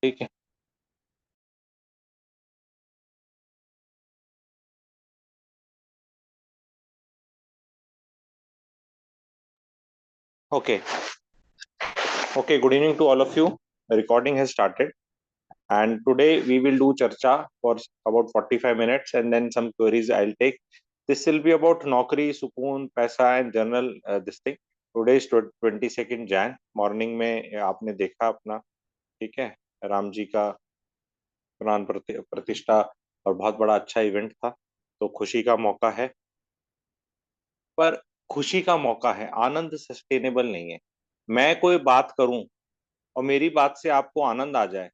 ठीक है। Okay. Okay. Good evening to all of you. The recording has started, and today we will do charcha for about 45 minutes, and then some queries I'll take. This will be about Naukri, Sukoon, Paisa, and general this thing. Today is 22nd Jan. Morning में आपने देखा अपना, ठीक है, राम जी का प्राण प्रतिष्ठा और बहुत बड़ा अच्छा इवेंट था। तो खुशी का मौका है, पर खुशी का मौका है, आनंद सस्टेनेबल नहीं है। मैं कोई बात करूं और मेरी बात से आपको आनंद आ जाए,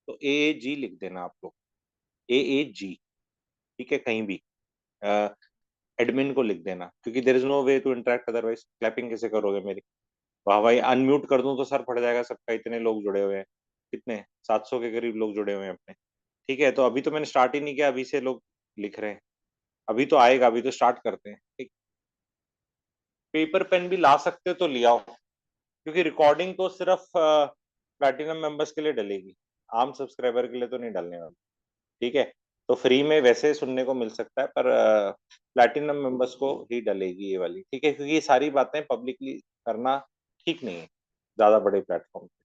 तो ए जी लिख देना आप लोग। AAG, ठीक है, कहीं भी एडमिन को लिख देना, क्योंकि there is no way to interact, otherwise clapping कैसे करोगे मेरी? वाह भाई, अनम्यूट कर दूं तो सर फट जाएगा सबका, इतने लोग जुड़े हुए हैं। कितने, 700 के करीब लोग जुड़े हुए हैं अपने। ठीक है, तो अभी तो मैंने स्टार्ट ही नहीं किया, अभी से लोग लिख रहे हैं। अभी तो आएगा, अभी तो स्टार्ट करते हैं। एक पेपर पेन भी ला सकते हो तो ले आओ, क्योंकि रिकॉर्डिंग तो सिर्फ प्लैटिनम मेंबर्स के लिए डलेगी, आम सब्सक्राइबर के लिए तो नहीं डलने वाली। ठीक है, तो फ्री में वैसे सुनने को मिल सकता है, पर प्लैटिनम मेंबर्स को ही डलेगी ये वाली, ठीक है, क्योंकि ये सारी बातें पब्लिकली करना ठीक नहीं है ज्यादा बड़े प्लेटफॉर्म पे।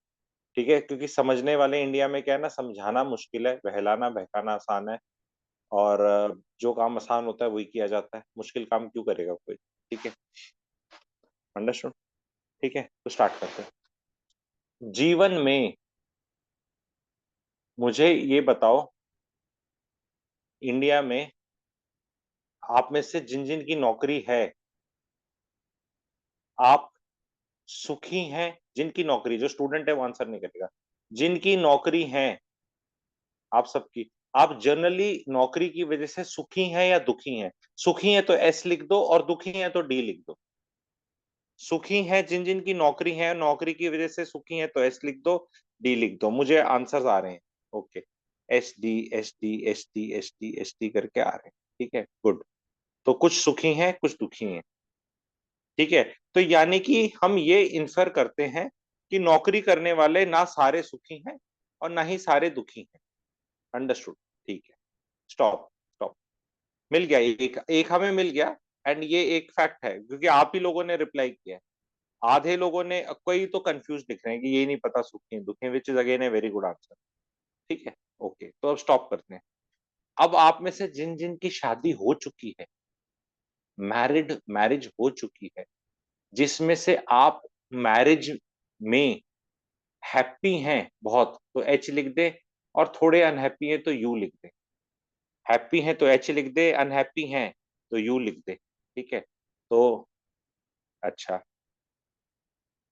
ठीक है, क्योंकि समझने वाले इंडिया में क्या है ना, समझाना मुश्किल है, बहलाना बहकाना आसान है। और जो काम आसान होता है वही किया जाता है, मुश्किल काम क्यों करेगा कोई? ठीक है, अंडरस्टूड। ठीक है, तो स्टार्ट करते हैं। जीवन में मुझे ये बताओ, इंडिया में आप में से जिन जिन की नौकरी है, आप सुखी हैं? जिनकी नौकरी, जो स्टूडेंट है वो आंसर नहीं करेगा। जिनकी नौकरी है, आप सबकी, आप जनरली नौकरी की वजह से सुखी हैं या दुखी हैं? सुखी हैं तो एस लिख दो, और दुखी हैं तो डी लिख दो। सुखी हैं जिन जिन की नौकरी है, नौकरी की वजह से सुखी हैं तो एस लिख दो, डी लिख दो। मुझे आंसर्स आ रहे हैं। ओके, एस डी करके आ रहे हैं। ठीक है, गुड। तो कुछ सुखी हैं, कुछ दुखी हैं। ठीक है, तो यानी कि हम ये इन्फर करते हैं कि नौकरी करने वाले ना सारे सुखी हैं और ना ही सारे दुखी हैं। अंडरस्टूड। ठीक है, स्टॉप स्टॉप। मिल गया, एक एक हमें मिल गया। एंड ये एक फैक्ट है, क्योंकि आप ही लोगों ने रिप्लाई किया है। आधे लोगों ने, कोई तो कंफ्यूज दिख रहे हैं कि ये नहीं पता सुखी हैं दुखी हैं, which is again a very good answer. ठीक है, ओके, तो अब स्टॉप करते हैं। अब आप में से जिन जिन की शादी हो चुकी है, मैरिज हो चुकी है, जिसमें से आप मैरिज में हैप्पी हैं बहुत, तो एच लिख दे, और थोड़े अनहैप्पी हैं तो यू लिख दे। हैप्पी हैं तो एच लिख दे, अनहैप्पी हैं तो यू लिख दे। ठीक है, तो अच्छा,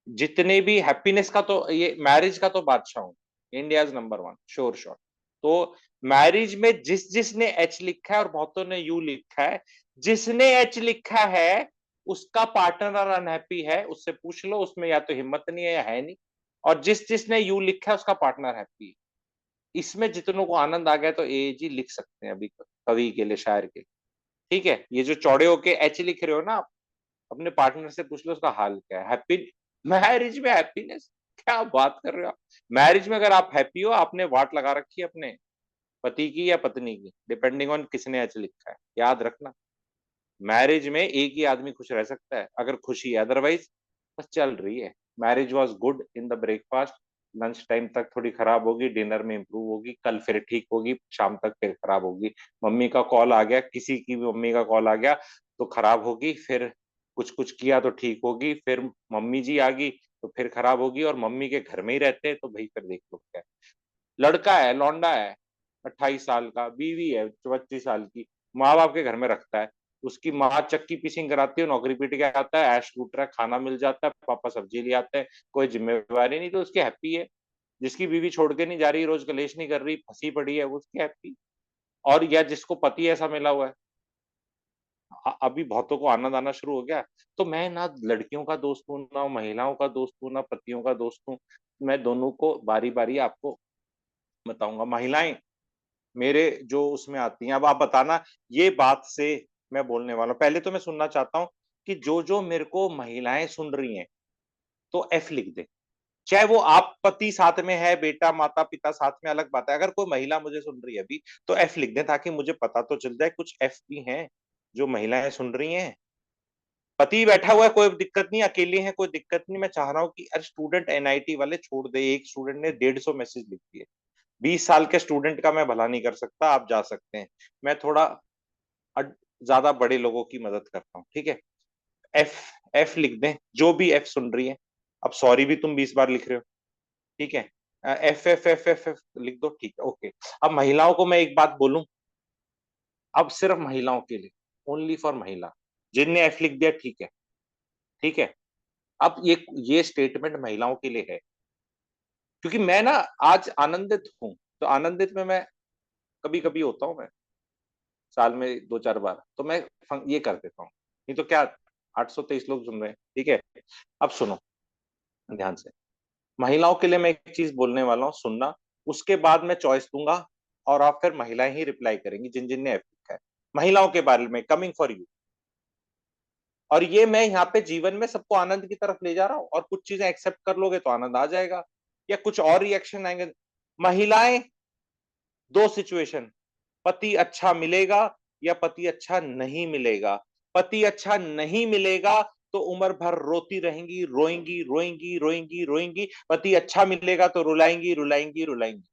जितने भी हैप्पीनेस का, तो ये मैरिज का तो बादशाह हूँ, India number one, sure sure. तो मैरिज में जिस जिसने एच लिखा है, और बहुतों ने यू लिखा है, जिसने एच लिखा है उसका पार्टनर अनहैप्पी है, उससे पूछ लो, उसमें या तो हिम्मत नहीं है या है नहीं। और जिस जिसने यू लिखा है उसका पार्टनर हैप्पी है। इसमें जितनों को आनंद आ गया तो ए जी लिख सकते हैं अभी, कवि के लिए, शायर के लिए। ठीक है, ये जो चौड़े होके एच लिख रहे हो ना, अपने पार्टनर से पूछ लो उसका हाल क्या है। हैप्पी मैरिज में हैप्पीनेस, क्या बात कर रहे हो आप? मैरिज में अगर आप हैप्पी हो, आपने वाट लगा रखी है अपने पति की या पत्नी की, डिपेंडिंग ऑन किसने एच लिखा है, याद रखना। मैरिज में एक ही आदमी खुश रह सकता है अगर खुशी है, अदरवाइज बस चल रही है। Marriage was good in the breakfast, lunch time तक थोड़ी खराब होगी, डिनर में इंप्रूव होगी, कल फिर ठीक होगी, शाम तक फिर खराब होगी। मम्मी का कॉल आ गया, किसी की भी मम्मी का कॉल आ गया तो खराब होगी, फिर कुछ कुछ किया तो ठीक होगी, फिर मम्मी जी आ गई तो फिर खराब होगी, और मम्मी के घर में ही रहते हैं तो भाई फिर देख लो क्या है। लड़का है, लौंडा है, 28 साल का, बीवी है 25 साल की, माँ बाप के घर में रखता है। उसकी माँ चक्की पिसिंग कराती है, नौकरी पीट के आता है, ऐश लूट रहा है, खाना मिल जाता है, पापा सब्जी ले आते हैं, कोई जिम्मेवारी नहीं, तो उसकी हैप्पी है। जिसकी बीवी छोड़ के नहीं जा रही, रोज कलेश नहीं कर रही, फंसी पड़ी है, वो उसकी हैप्पी। और या जिसको पति ऐसा मिला हुआ है, अभी बहुतों को आनंद आना शुरू हो गया। तो मैं ना लड़कियों का दोस्त हूँ, ना महिलाओं का दोस्त हूँ, ना पतियों का दोस्त हूँ। मैं दोनों को बारी बारी आपको बताऊंगा। महिलाएं मेरे जो उसमें आती हैं, अब आप बताना ये बात से मैं बोलने वाला हूं। पहले तो मैं सुनना चाहता हूं कि जो जो मेरे को महिलाएं सुन रही हैं, तो एफ लिख दे। चाहे वो आप पति साथ में है, बेटा माता पिता साथ में, अलग बात है। अगर कोई महिला मुझे सुन रही है अभी, तो एफ लिख दें, ताकि मुझे पता तो चल जाए कुछ एफ भी हैं जो महिलाएं सुन रही हैं। पति बैठा हुआ है, कोई दिक्कत नहीं, अकेले हैं, कोई दिक्कत नहीं। मैं चाह रहा हूँ कि अरे स्टूडेंट एनआईटी वाले छोड़ दे, एक स्टूडेंट ने 150 मैसेज लिख दिए। 20 साल के स्टूडेंट का मैं भला नहीं कर सकता, आप जा सकते हैं। मैं थोड़ा ज्यादा बड़े लोगों की मदद करता हूँ, ठीक है। एफ, एफ लिख दें, जो भी एफ सुन रही है। अब सॉरी भी तुम 20 बार लिख रहे हो, ठीक है। F F F F F लिख दो, ठीक है, ओके। अब महिलाओं को मैं एक बात बोलूं, अब सिर्फ महिलाओं के लिए, ओनली फॉर महिला, जिनने एफ लिख दिया, ठीक है, ठीक है। अब ये स्टेटमेंट महिलाओं के लिए है, क्योंकि मैं ना आज आनंदित हूं। तो आनंदित में मैं कभी कभी होता हूँ, मैं साल में 2-4 बार, तो मैं ये कर देता हूँ। नहीं तो क्या, 823 लोग सुन रहे हैं, ठीक है। अब सुनो ध्यान से, महिलाओं के लिए मैं एक चीज बोलने वाला हूँ, सुनना। उसके बाद मैं चॉइस दूंगा, और आप फिर महिलाएं ही रिप्लाई करेंगी, जिन जिन ने एफ लिखा है। महिलाओं के बारे में, कमिंग फॉर यू। और ये मैं यहाँ पे जीवन में सबको आनंद की तरफ ले जा रहा हूँ, और कुछ चीजें एक्सेप्ट कर लोगे तो आनंद आ जाएगा, या कुछ और रिएक्शन आएंगे। महिलाएं, दो सिचुएशन, पति अच्छा मिलेगा या पति अच्छा नहीं मिलेगा। पति अच्छा नहीं मिलेगा तो उम्र भर रोती रहेंगी, रोएंगी रोएंगी रोएंगी रोएंगी। पति अच्छा मिलेगा तो रुलाएंगी रुलाएंगी रुलाएंगी।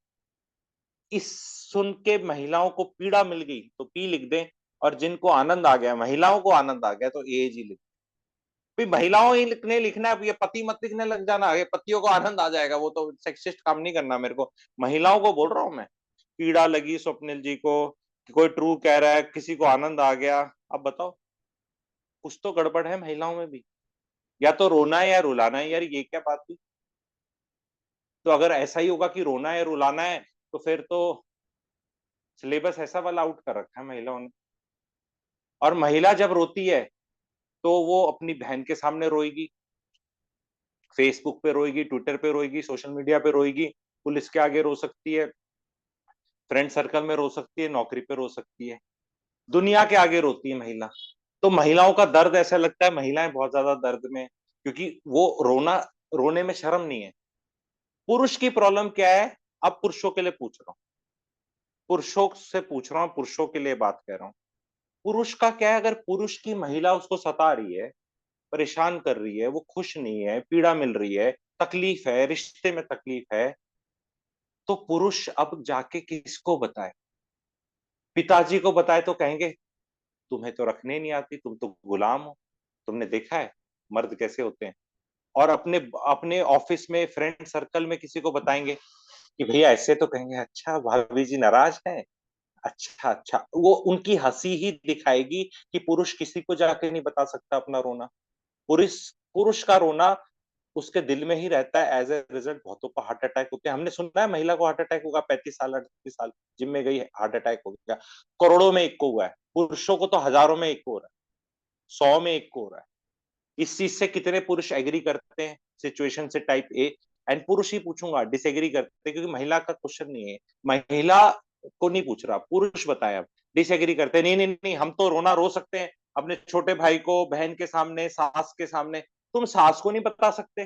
इस सुन के महिलाओं को पीड़ा मिल गई तो पी लिख दें, और जिनको आनंद आ गया, महिलाओं को आनंद आ गया, तो ए जी लिख। भाई महिलाओं ही लिखने लिखना है, ये पति मत लिखने लग जाना, ये पतियों को आनंद आ जाएगा, वो तो सेक्सिस्ट काम नहीं करना मेरे को। महिलाओं को बोल रहा हूं मैं। पीड़ा लगी स्वप्निल जी को कि कोई ट्रू कह रहा है, किसी को आनंद आ गया। अब बताओ, कुछ तो गड़बड़ है महिलाओं में भी। या तो रोना है या रुलाना है, यार ये क्या बात हुई। तो अगर ऐसा ही होगा कि रोना है रुलाना है, तो फिर तो सिलेबस ऐसा वाला आउट कर रखा है महिलाओं ने। और महिला जब रोती है, तो वो अपनी बहन के सामने रोएगी, फेसबुक पे रोएगी, ट्विटर पे रोएगी, सोशल मीडिया पे रोएगी, पुलिस के आगे रो सकती है, फ्रेंड सर्कल में रो सकती है, नौकरी पे रो सकती है, दुनिया के आगे रोती है महिला। तो महिलाओं का दर्द ऐसा लगता है, महिलाएं बहुत ज्यादा दर्द में, क्योंकि वो रोना, रोने में शर्म नहीं है। पुरुष की प्रॉब्लम क्या है, अब पुरुषों के लिए पूछ रहा हूँ, पुरुषों से पूछ रहा हूँ, पुरुषों के लिए बात कह रहा हूँ। पुरुष का क्या है, अगर पुरुष की महिला उसको सता रही है, परेशान कर रही है, वो खुश नहीं है, पीड़ा मिल रही है, तकलीफ है, रिश्ते में तकलीफ है, तो पुरुष अब जाके किसको बताए। पिताजी को बताए तो कहेंगे तुम्हें तो रखने नहीं आती, तुम तो गुलाम हो, तुमने देखा है मर्द कैसे होते हैं। और अपने अपने ऑफिस में, फ्रेंड सर्कल में किसी को बताएंगे कि भैया ऐसे, तो कहेंगे अच्छा भाभी जी नाराज है। अच्छा अच्छा, वो उनकी हंसी ही दिखाएगी कि पुरुष किसी को जाके नहीं बता सकता अपना रोना। पुरुष पुरुष का रोना उसके दिल में ही रहता है। एज ए रिजल्ट बहुतों को हार्ट अटैक होते हैं। हमने सुना है महिला को हार्ट अटैक होगा, 35 साल 38 साल, जिम में गई हार्ट अटैक हो गया। करोड़ों में एक को हुआ है, पुरुषों को तो हजारों में एक को हो रहा है, 100 में एक को हो रहा है। इस चीज से कितने पुरुष एग्री करते हैं, सिचुएशन से टाइप ए। एंड पुरुष ही पूछूंगा, डिसएग्री करते हैं, क्योंकि महिला का क्वेश्चन नहीं है। महिला को नहीं पूछ रहा, पुरुष बताया। अब डिसएग्री करते हैं, नहीं नहीं नहीं, हम तो रोना रो सकते हैं अपने छोटे भाई को, बहन के सामने, सास के सामने। तुम सास को नहीं बता सकते।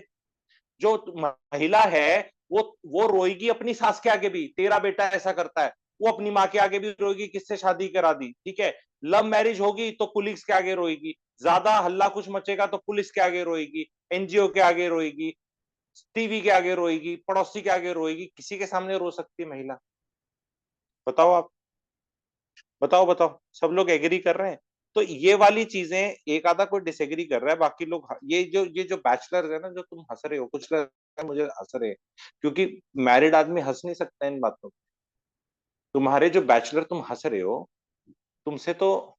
जो महिला है, वो रोएगी अपनी सास के आगे भी, तेरा बेटा ऐसा करता है। वो अपनी माँ के आगे भी रोएगी, किससे शादी करा दी, ठीक है। लव मैरिज होगी तो कुलीग्स के आगे रोएगी, ज्यादा हल्ला कुछ मचेगा तो पुलिस के आगे रोएगी, एनजीओ के आगे रोएगी, टीवी के आगे रोएगी, पड़ोसी के आगे रोएगी। किसी के सामने रो सकती है महिला? बताओ आप, बताओ बताओ, सब लोग एग्री कर रहे हैं। तो ये वाली चीजें, एक आधा कोई डिसएग्री कर रहा है, बाकी लोग ये जो बैचलर है ना, जो तुम हंस रहे हो, कुछ लोग मुझे हंस रहे हैं, क्योंकि मैरिड आदमी हंस नहीं सकता इन बातों पे। तुम्हारे जो बैचलर तुम हंस रहे हो, तुमसे तो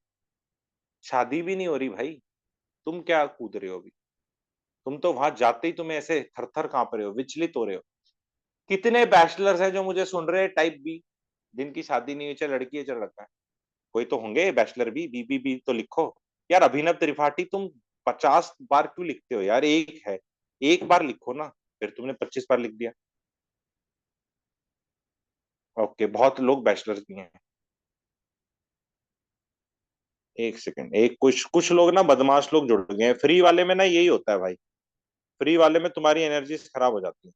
शादी भी नहीं हो रही भाई, तुम क्या कूद रहे हो अभी। तुम तो वहां जाते ही तुम्हें ऐसे थर थर कांप रहे हो, विचलित हो रहे हो। कितने बैचलर्स हैं जो मुझे सुन रहे हैं, टाइप बी, जिनकी शादी नहीं हुई, चाहे लड़की है चाहे लड़का है। कोई तो होंगे बैचलर भी, बी तो लिखो। यार अभिनव त्रिपाठी, तुम 50 बार क्यों लिखते हो यार, एक है, एक बार लिखो ना। फिर तुमने 25 बार लिख दिया। ओके, बहुत लोग बैचलर्स भी हैं। एक सेकंड, एक कुछ कुछ लोग ना बदमाश लोग जुड़ गए हैं, फ्री वाले में ना यही होता है भाई। फ्री वाले में तुम्हारी एनर्जी खराब हो जाती है,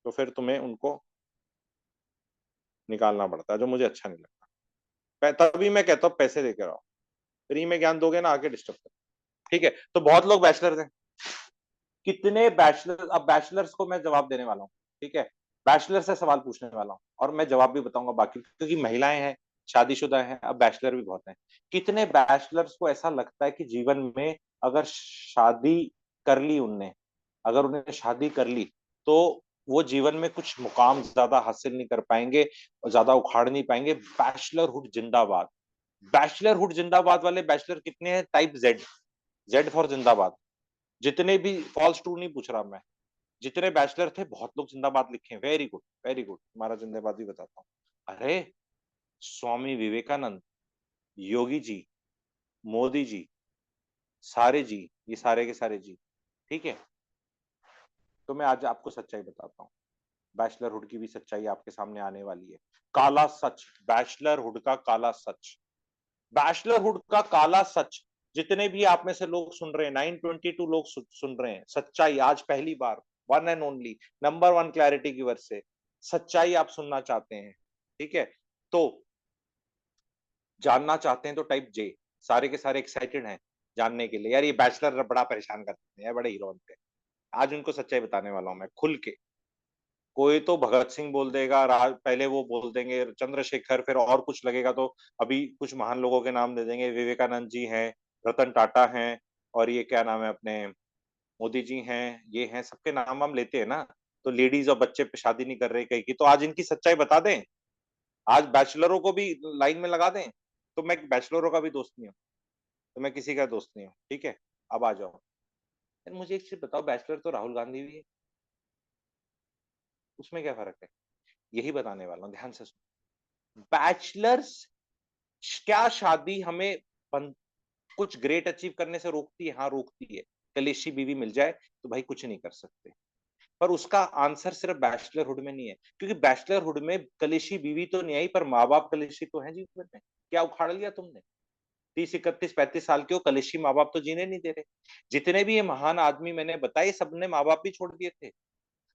तो फिर तुम्हें उनको निकालना पड़ता है, जो मुझे अच्छा नहीं लगता। तभी मैं कहता हूँ पैसे देकर आओ, फ्री में ज्ञान दोगे ना आके डिस्टर्ब कर। ठीक है, तो बहुत लोग बैचलर हैं। कितने बैचलर, अब बैचलर्स को मैं जवाब देने वाला हूँ। ठीक है, बैचलर से सवाल पूछने वाला हूँ और मैं जवाब भी बताऊंगा बाकी, क्योंकि महिलाएं हैं, शादीशुदा हैं, अब बैचलर भी बहुत हैं। कितने बैचलर्स को ऐसा लगता है कि जीवन में अगर शादी कर ली उनने, अगर उन्हें शादी कर ली तो वो जीवन में कुछ मुकाम ज्यादा हासिल नहीं कर पाएंगे और ज्यादा उखाड़ नहीं पाएंगे। बैचलरहुड जिंदाबाद। बैचलरहुड जिंदाबाद वाले बैचलर कितने हैं? Type Z. जेड फॉर जिंदाबाद। जितने भी, फॉल्स ट्रू नहीं पूछ रहा मैं, जितने बैचलर थे बहुत लोग जिंदाबाद लिखे हैं। वेरी गुड, वेरी गुड, तुम्हारा जिंदाबाद भी बताता हूँ। अरे स्वामी विवेकानंद, योगी जी, मोदी जी, सारे जी, ये सारे के सारे जी। ठीक है, तो मैं आज आपको सच्चाई बताता हूँ। बैचलरहुड की भी सच्चाई आपके सामने आने वाली है। काला सच, बैचलरहुड का काला सच, बैचलरहुड का काला सच। जितने भी आप में से लोग सुन रहे हैं, 922 लोग सुन रहे हैं, सच्चाई आज पहली बार, one and only, number one clarity की वर्ष से सच्चाई आप सुनना चाहते हैं। ठीक है, तो जानना चाहते हैं तो टाइप जे। सारे के सारे एक्साइटेड हैं जानने के लिए, यार ये बैचलर बड़ा परेशान करते हैं, बड़े हीरो बनते हैं। आज उनको सच्चाई बताने वाला हूं मैं खुल के। कोई तो भगत सिंह बोल देगा, पहले वो बोल देंगे चंद्रशेखर, फिर और कुछ लगेगा तो अभी कुछ महान लोगों के नाम दे देंगे, विवेकानंद जी हैं, रतन टाटा हैं, और ये क्या नाम है अपने, मोदी जी हैं, ये हैं, सबके नाम हम लेते हैं ना। तो लेडीज और बच्चे पे शादी नहीं कर रहे कहीं की, तो आज इनकी सच्चाई बता दें। आज बैचलरों को भी लाइन में लगा दें। तो मैं बैचलरों का भी दोस्त नहीं हूँ, तो मैं किसी का दोस्त नहीं हूँ। ठीक है, अब आ जाओ। यार मुझे एक चीज बताओ, बैचलर तो राहुल गांधी भी है, उसमें क्या फर्क है? यही बताने वाला हूँ, ध्यान से सुनो। बैचलर्स, क्या शादी हमें कुछ ग्रेट अचीव करने से रोकती है? हाँ रोकती है। कलेशी बीवी मिल जाए तो भाई कुछ नहीं कर सकते, पर उसका आंसर सिर्फ बैचलरहुड में नहीं है, क्योंकि बैचलरहुड में कलेशी बीवी तो नहीं आई, पर माँ बाप कलेशी तो है जीवन में। क्या उखाड़ लिया तुमने? 30, 31, 35 साल के हो, कलेशी माँ बाप तो जीने नहीं दे रहे। जितने भी ये महान आदमी मैंने बताए, सबने माँ बाप भी छोड़ दिए थे।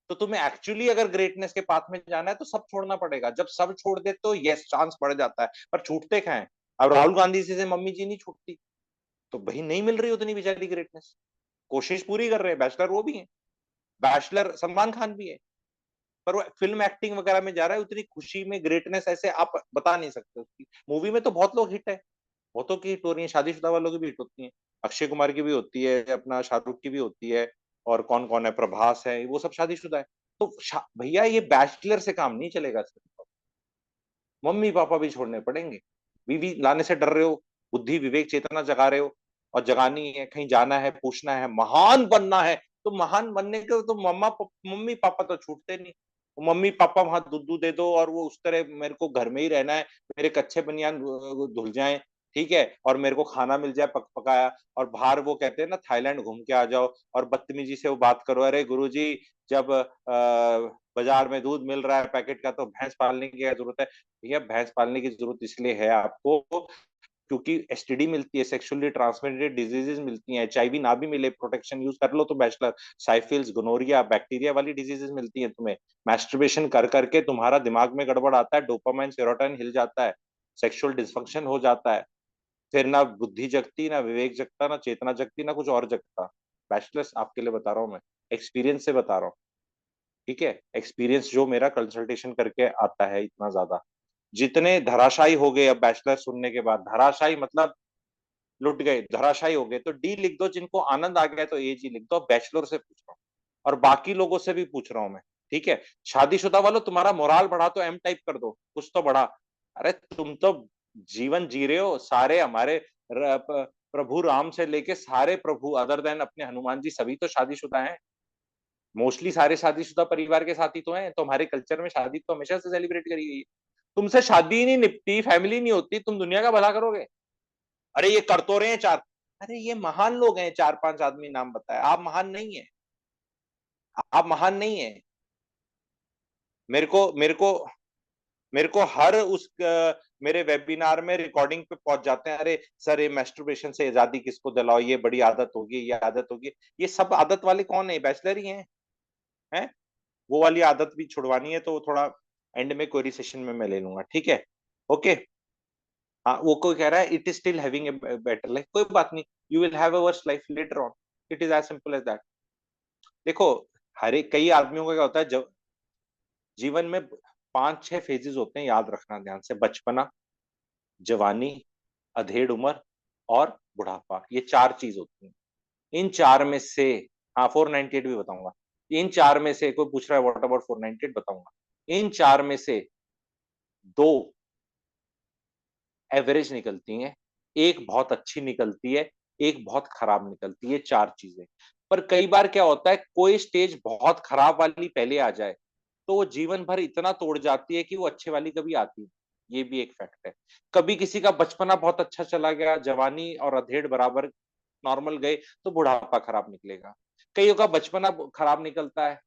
तो तुम्हें एक्चुअली अगर ग्रेटनेस के पाथ में जाना है तो सब छोड़ना पड़ेगा। जब सब छोड़ दे तो यस चांस बढ़ जाता है, पर छूटते कहाँ है? अब राहुल गांधी से मम्मी जी नहीं छूटती, तो भाई नहीं मिल रही उतनी बेचारी ग्रेटनेस। कोशिश पूरी कर रहे हैं, बैचलर वो भी है, बैचलर सलमान खान भी है, पर वो फिल्म एक्टिंग वगैरह में जा रहा है। उतनी खुशी में ग्रेटनेस ऐसे आप बता नहीं सकते उसकी। मूवी में तो बहुत लोग हिट है, बहुतों की हिट हो रही है, शादीशुदा वालों की भी हिट होती है, अक्षय कुमार की भी होती है, अपना शाहरुख की भी होती है, और कौन कौन है, प्रभास है, वो सब शादीशुदा है। तो भैया ये बैचलर से काम नहीं चलेगा सिर्फ, मम्मी पापा भी छोड़ने पड़ेंगे। बीवी लाने से डर रहे हो, बुद्धि विवेक चेतना जगा रहे हो, और जगानी है, कहीं जाना है, पूछना है, महान बनना है, तो महान बनने के तो मम्मी पापा तो छूटते नहीं। मम्मी पापा वहां दूध दे दो और वो उस तरह, मेरे को घर में ही रहना है, मेरे कच्चे बनियान धुल जाएं, ठीक है, और मेरे को खाना मिल जाए पक पकाया, और बाहर वो कहते हैं ना थाईलैंड घूम के आ जाओ, और बदतमीजी से वो बात करो, अरे गुरुजी जब बाजार में दूध मिल रहा है पैकेट का तो भैंस पालने की क्या जरूरत है? भैया भैंस पालने की जरूरत इसलिए है आपको क्योंकि एसटीडी मिलती है, सेक्सुअली ट्रांसमिटेड डिजीजेज मिलती हैं, एचआईवी ना भी मिले, प्रोटेक्शन यूज कर लो तो बैचलर, साइफिल्स, गोनोरिया, बैक्टीरिया वाली डिजीजेज मिलती हैं तुम्हें। मैस्टरबेशन कर करके तुम्हारा दिमाग में गड़बड़ आता है, डोपामाइन सेरोटोनिन हिल जाता है, सेक्सुअल डिस्फंक्शन हो जाता है, फिर ना बुद्धि जगती, ना विवेक जगता, ना चेतना जगती, ना कुछ और जगता। बैचलर्स आपके लिए बता रहा हूँ मैं, एक्सपीरियंस से बता रहा हूँ। ठीक है, एक्सपीरियंस जो मेरा कंसल्टेशन करके आता है इतना ज्यादा। जितने धराशायी हो गए अब बैचलर सुनने के बाद, धराशायी मतलब लुट गए, धराशायी हो गए, तो डी लिख दो। जिनको आनंद आ गया तो ए जी लिख दो। बैचलर से पूछ रहा हूँ और बाकी लोगों से भी पूछ रहा हूँ मैं। ठीक है, शादीशुदा वालों तुम्हारा मोराल बढ़ा तो एम टाइप कर दो, कुछ तो बढ़ा। अरे तुम तो जीवन जी रहे हो, सारे हमारे प्रभु राम से लेके सारे प्रभु अदर देन अपने हनुमान जी सभी तो शादीशुदा हैं। मोस्टली सारे शादीशुदा परिवार के साथ ही तो हैं, तो हमारे कल्चर में शादी तो हमेशा से सेलिब्रेट करी गई है। तुमसे शादी ही नहीं निपटी, फैमिली नहीं होती, तुम दुनिया का भला करोगे? अरे ये कर तो रहे हैं चार, अरे ये महान लोग हैं, चार पांच आदमी नाम बताए, आप महान नहीं है, आप महान नहीं है। मेरे को मेरे को मेरे को हर उस मेरे वेबिनार में रिकॉर्डिंग पे पहुंच जाते हैं, अरे सर ये मैस्टरबेशन से आजादी किसको दिलाओ, ये बड़ी आदत होगी, ये आदत होगी। ये सब आदत वाले कौन है? बैचलर ही हैं? वो वाली आदत भी छुड़वानी है तो थोड़ा एंड में क्वेरी सेशन में मैं ले लूंगा, ठीक है? ओके। हाँ, वो कोई कह रहा है it is still having a better life, कोई बात नहीं, you will have a worse life later on, it is as simple as that. देखो, हर एक कई आदमियों का क्या होता है, जब जीवन में 5-6 फेजेस होते हैं, याद रखना ध्यान से, बचपना, जवानी, अधेड़ उम्र और बुढ़ापा, ये 4 चीज होती हैं। इन 4 में से, हाँ 498 भी बताऊंगा, इन 4 में से कोई पूछ रहा है व्हाट अबाउट 498, बताऊंगा। इन 4 में से 2 एवरेज निकलती हैं, एक बहुत अच्छी निकलती है, एक बहुत खराब निकलती है, 4 चीजें। पर कई बार क्या होता है, कोई स्टेज बहुत खराब वाली पहले आ जाए तो वो जीवन भर इतना तोड़ जाती है कि वो अच्छे वाली कभी आती नहीं। ये भी एक फैक्ट है। कभी किसी का बचपना बहुत अच्छा चला गया, जवानी और अधेड़ बराबर नॉर्मल गए, तो बुढ़ापा खराब निकलेगा। कईयों का बचपना खराब निकलता है,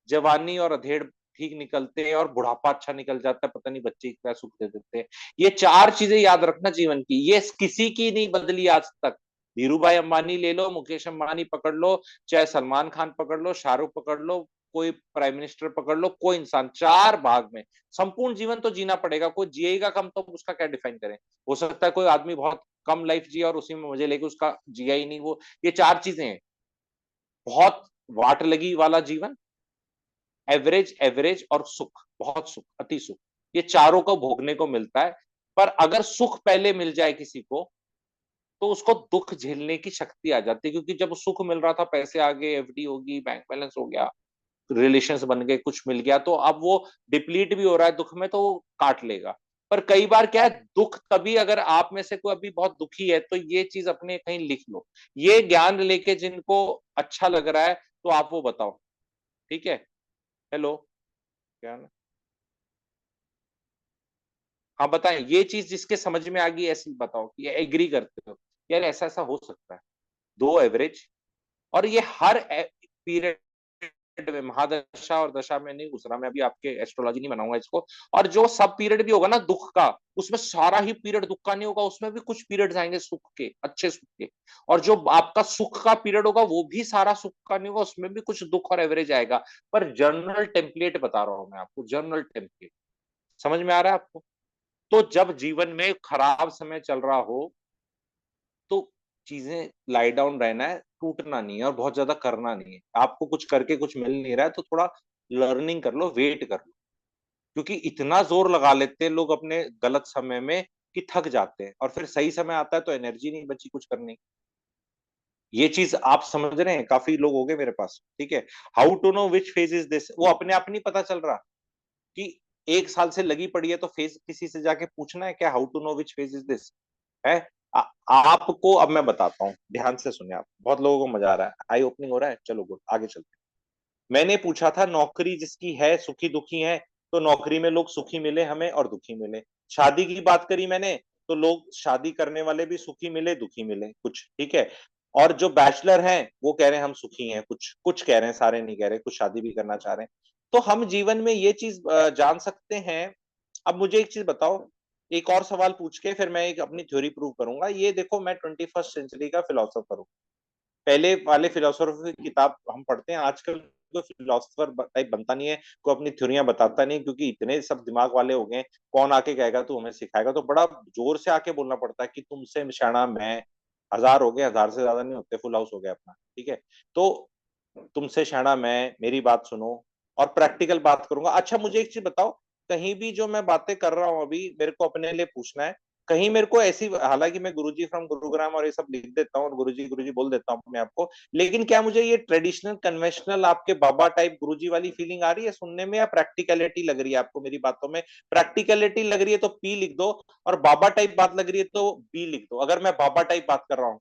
जवानी और अधेड़ ठीक निकलते हैं और बुढ़ापा अच्छा निकल जाता है, पता नहीं बच्चे क्या सुख दे देते हैं। ये 4 चीजें याद रखना जीवन की, ये किसी की नहीं बदली आज तक। धीरू भाई अंबानी ले लो, मुकेश अंबानी पकड़ लो, चाहे सलमान खान पकड़ लो, शाहरुख पकड़ लो, कोई प्राइम मिनिस्टर पकड़ लो, कोई इंसान 4 भाग में संपूर्ण जीवन तो जीना पड़ेगा। कोई जिएगा कम तो उसका क्या डिफाइन करें? हो सकता है कोई आदमी बहुत कम लाइफ जिए और उसी में मजे लेके उसका जिया ही नहीं वो। ये 4 चीजें हैं, बहुत वाट लगी वाला जीवन, एवरेज एवरेज और सुख, बहुत सुख, अति सुख, ये चारों को भोगने को मिलता है। पर अगर सुख पहले मिल जाए किसी को, तो उसको दुख झेलने की शक्ति आ जाती है, क्योंकि जब सुख मिल रहा था, पैसे आ गए, एफडी होगी, बैंक बैलेंस हो गया, रिलेशंस बन गए, कुछ मिल गया, तो अब वो डिप्लीट भी हो रहा है दुख में, तो वो काट लेगा। पर कई बार क्या है, दुख तभी, अगर आप में से कोई अभी बहुत दुखी है तो ये चीज अपने कहीं लिख लो, ये ज्ञान लेके जिनको अच्छा लग रहा है तो आप वो बताओ, ठीक है? हेलो, क्या? हाँ बताएं, ये चीज जिसके समझ में आ गई ऐसी बताओ कि एग्री करते हो यार ऐसा ऐसा हो सकता है। 2 एवरेज, और ये हर पीरियड में, महादशा और दशा में नहीं घुस रहा मैं अभी, आपके एस्ट्रोलॉजी नहीं बनाऊंगा इसको। और जो सब पीरियड भी होगा ना दुख का, उसमें सारा ही पीरियड दुख का नहीं होगा, उसमें भी कुछ पीरियड आएंगे सुख के, अच्छे सुख के। और जो आपका सुख का पीरियड होगा वो भी सारा सुख का नहीं होगा, उसमें भी कुछ दुख और एवरेज आएगा। पर जनरल टेम्पलेट बता रहा हूं मैं आपको, जनरल टेम्पलेट, समझ में आ रहा है आपको? तो जब जीवन में खराब समय चल रहा हो, तो चीजें लाई डाउन रहना है, टूटना नहीं है और बहुत ज्यादा करना नहीं है। आपको कुछ करके कुछ मिल नहीं रहा है तो थोड़ा लर्निंग कर लो, वेट कर लो, क्योंकि इतना जोर लगा लेते हैं लोग अपने गलत समय में कि थक जाते हैं, और फिर सही समय आता है तो एनर्जी नहीं बची कुछ करने की। ये चीज आप समझ रहे हैं? काफी लोग हो गए मेरे पास, ठीक है? How to know which phase is this, वो अपने आप नहीं पता चल रहा कि 1 साल से लगी पड़ी है, तो फेज किसी से जाके पूछना है क्या? How to know which phase is this है? आ, आपको अब मैं बताता हूँ, ध्यान से सुनिए आप, बहुत लोगों को मजा आ रहा है, आई ओपनिंग हो रहा है, चलो गुड, आगे चलते हैं। मैंने पूछा था नौकरी जिसकी है सुखी दुखी है, तो नौकरी में लोग सुखी मिले हमें और दुखी मिले। शादी की बात करी मैंने, तो लोग शादी करने वाले भी सुखी मिले दुखी मिले कुछ, ठीक है? और जो बैचलर हैं वो कह रहे हैं हम सुखी हैं, कुछ कुछ कह रहे हैं, सारे नहीं कह रहे, कुछ शादी भी करना चाह रहे हैं। तो हम जीवन में ये चीज जान सकते हैं। अब मुझे एक चीज बताओ, एक और सवाल पूछ के फिर मैं एक अपनी थ्योरी प्रूव करूंगा। ये देखो, मैं 21st सेंचुरी का फिलोसोफर हूँ, पहले वाले फिलोसोफर की किताब हम पढ़ते हैं, आजकल कोई फिलोसोफर टाइप बनता नहीं है, कोई अपनी थ्योरियां बताता नहीं, क्योंकि इतने सब दिमाग वाले हो गए, कौन आके कहेगा तू हमें सिखाएगा, तो बड़ा जोर से आके बोलना पड़ता है कि तुमसे शाना मैं, 1000 हो गए, 1000 से ज्यादा नहीं होते, फुल हाउस हो गया अपना, ठीक है? तो तुमसे शाना मैं, मेरी बात सुनो, और प्रैक्टिकल बात करूंगा। अच्छा मुझे एक चीज बताओ, कहीं भी जो मैं बातें कर रहा हूँ अभी, मेरे को अपने लिए पूछना है, कहीं मेरे को ऐसी, हालांकि मैं गुरुजी फ्रॉम गुरुग्राम और ये सब लिख देता हूँ और गुरुजी बोल देता हूँ अपने आप को, लेकिन क्या मुझे ये ट्रेडिशनल कन्वेंशनल आपके बाबा टाइप गुरुजी वाली फीलिंग आ रही है सुनने में, या प्रैक्टिकलिटी लग रही है आपको मेरी बातों में? प्रैक्टिकलिटी लग रही है तो पी लिख दो, और बाबा टाइप बात लग रही है तो बी लिख दो, अगर मैं बाबा टाइप बात कर रहा हूँ।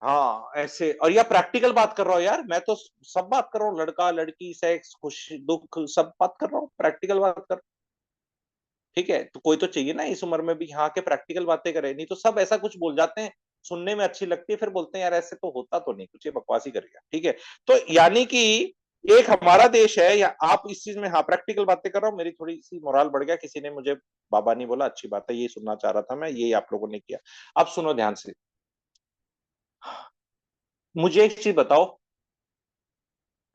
हाँ ऐसे, और या प्रैक्टिकल बात कर रहा हूँ यार, मैं तो सब बात कर रहा हूँ, लड़का लड़की सेक्स खुशी दुख सब बात कर रहा हूँ, प्रैक्टिकल बात कर, ठीक है? तो कोई तो चाहिए ना इस उम्र में भी यहाँ के प्रैक्टिकल बातें करे, नहीं तो सब ऐसा कुछ बोल जाते हैं, सुनने में अच्छी लगती है, फिर बोलते हैं यार ऐसे तो होता तो नहीं कुछ, ये बकवासी कर गया, ठीक है? तो यानी कि एक हमारा देश है, या आप इस चीज में, हाँ प्रैक्टिकल बातें कर रहा हूँ, मेरी थोड़ी सी मोरल बढ़ गया, किसी ने मुझे बाबा नहीं बोला, अच्छी बात है, ये सुनना चाह रहा था मैं, ये आप लोगों ने किया। अब सुनो ध्यान से, मुझे एक चीज बताओ,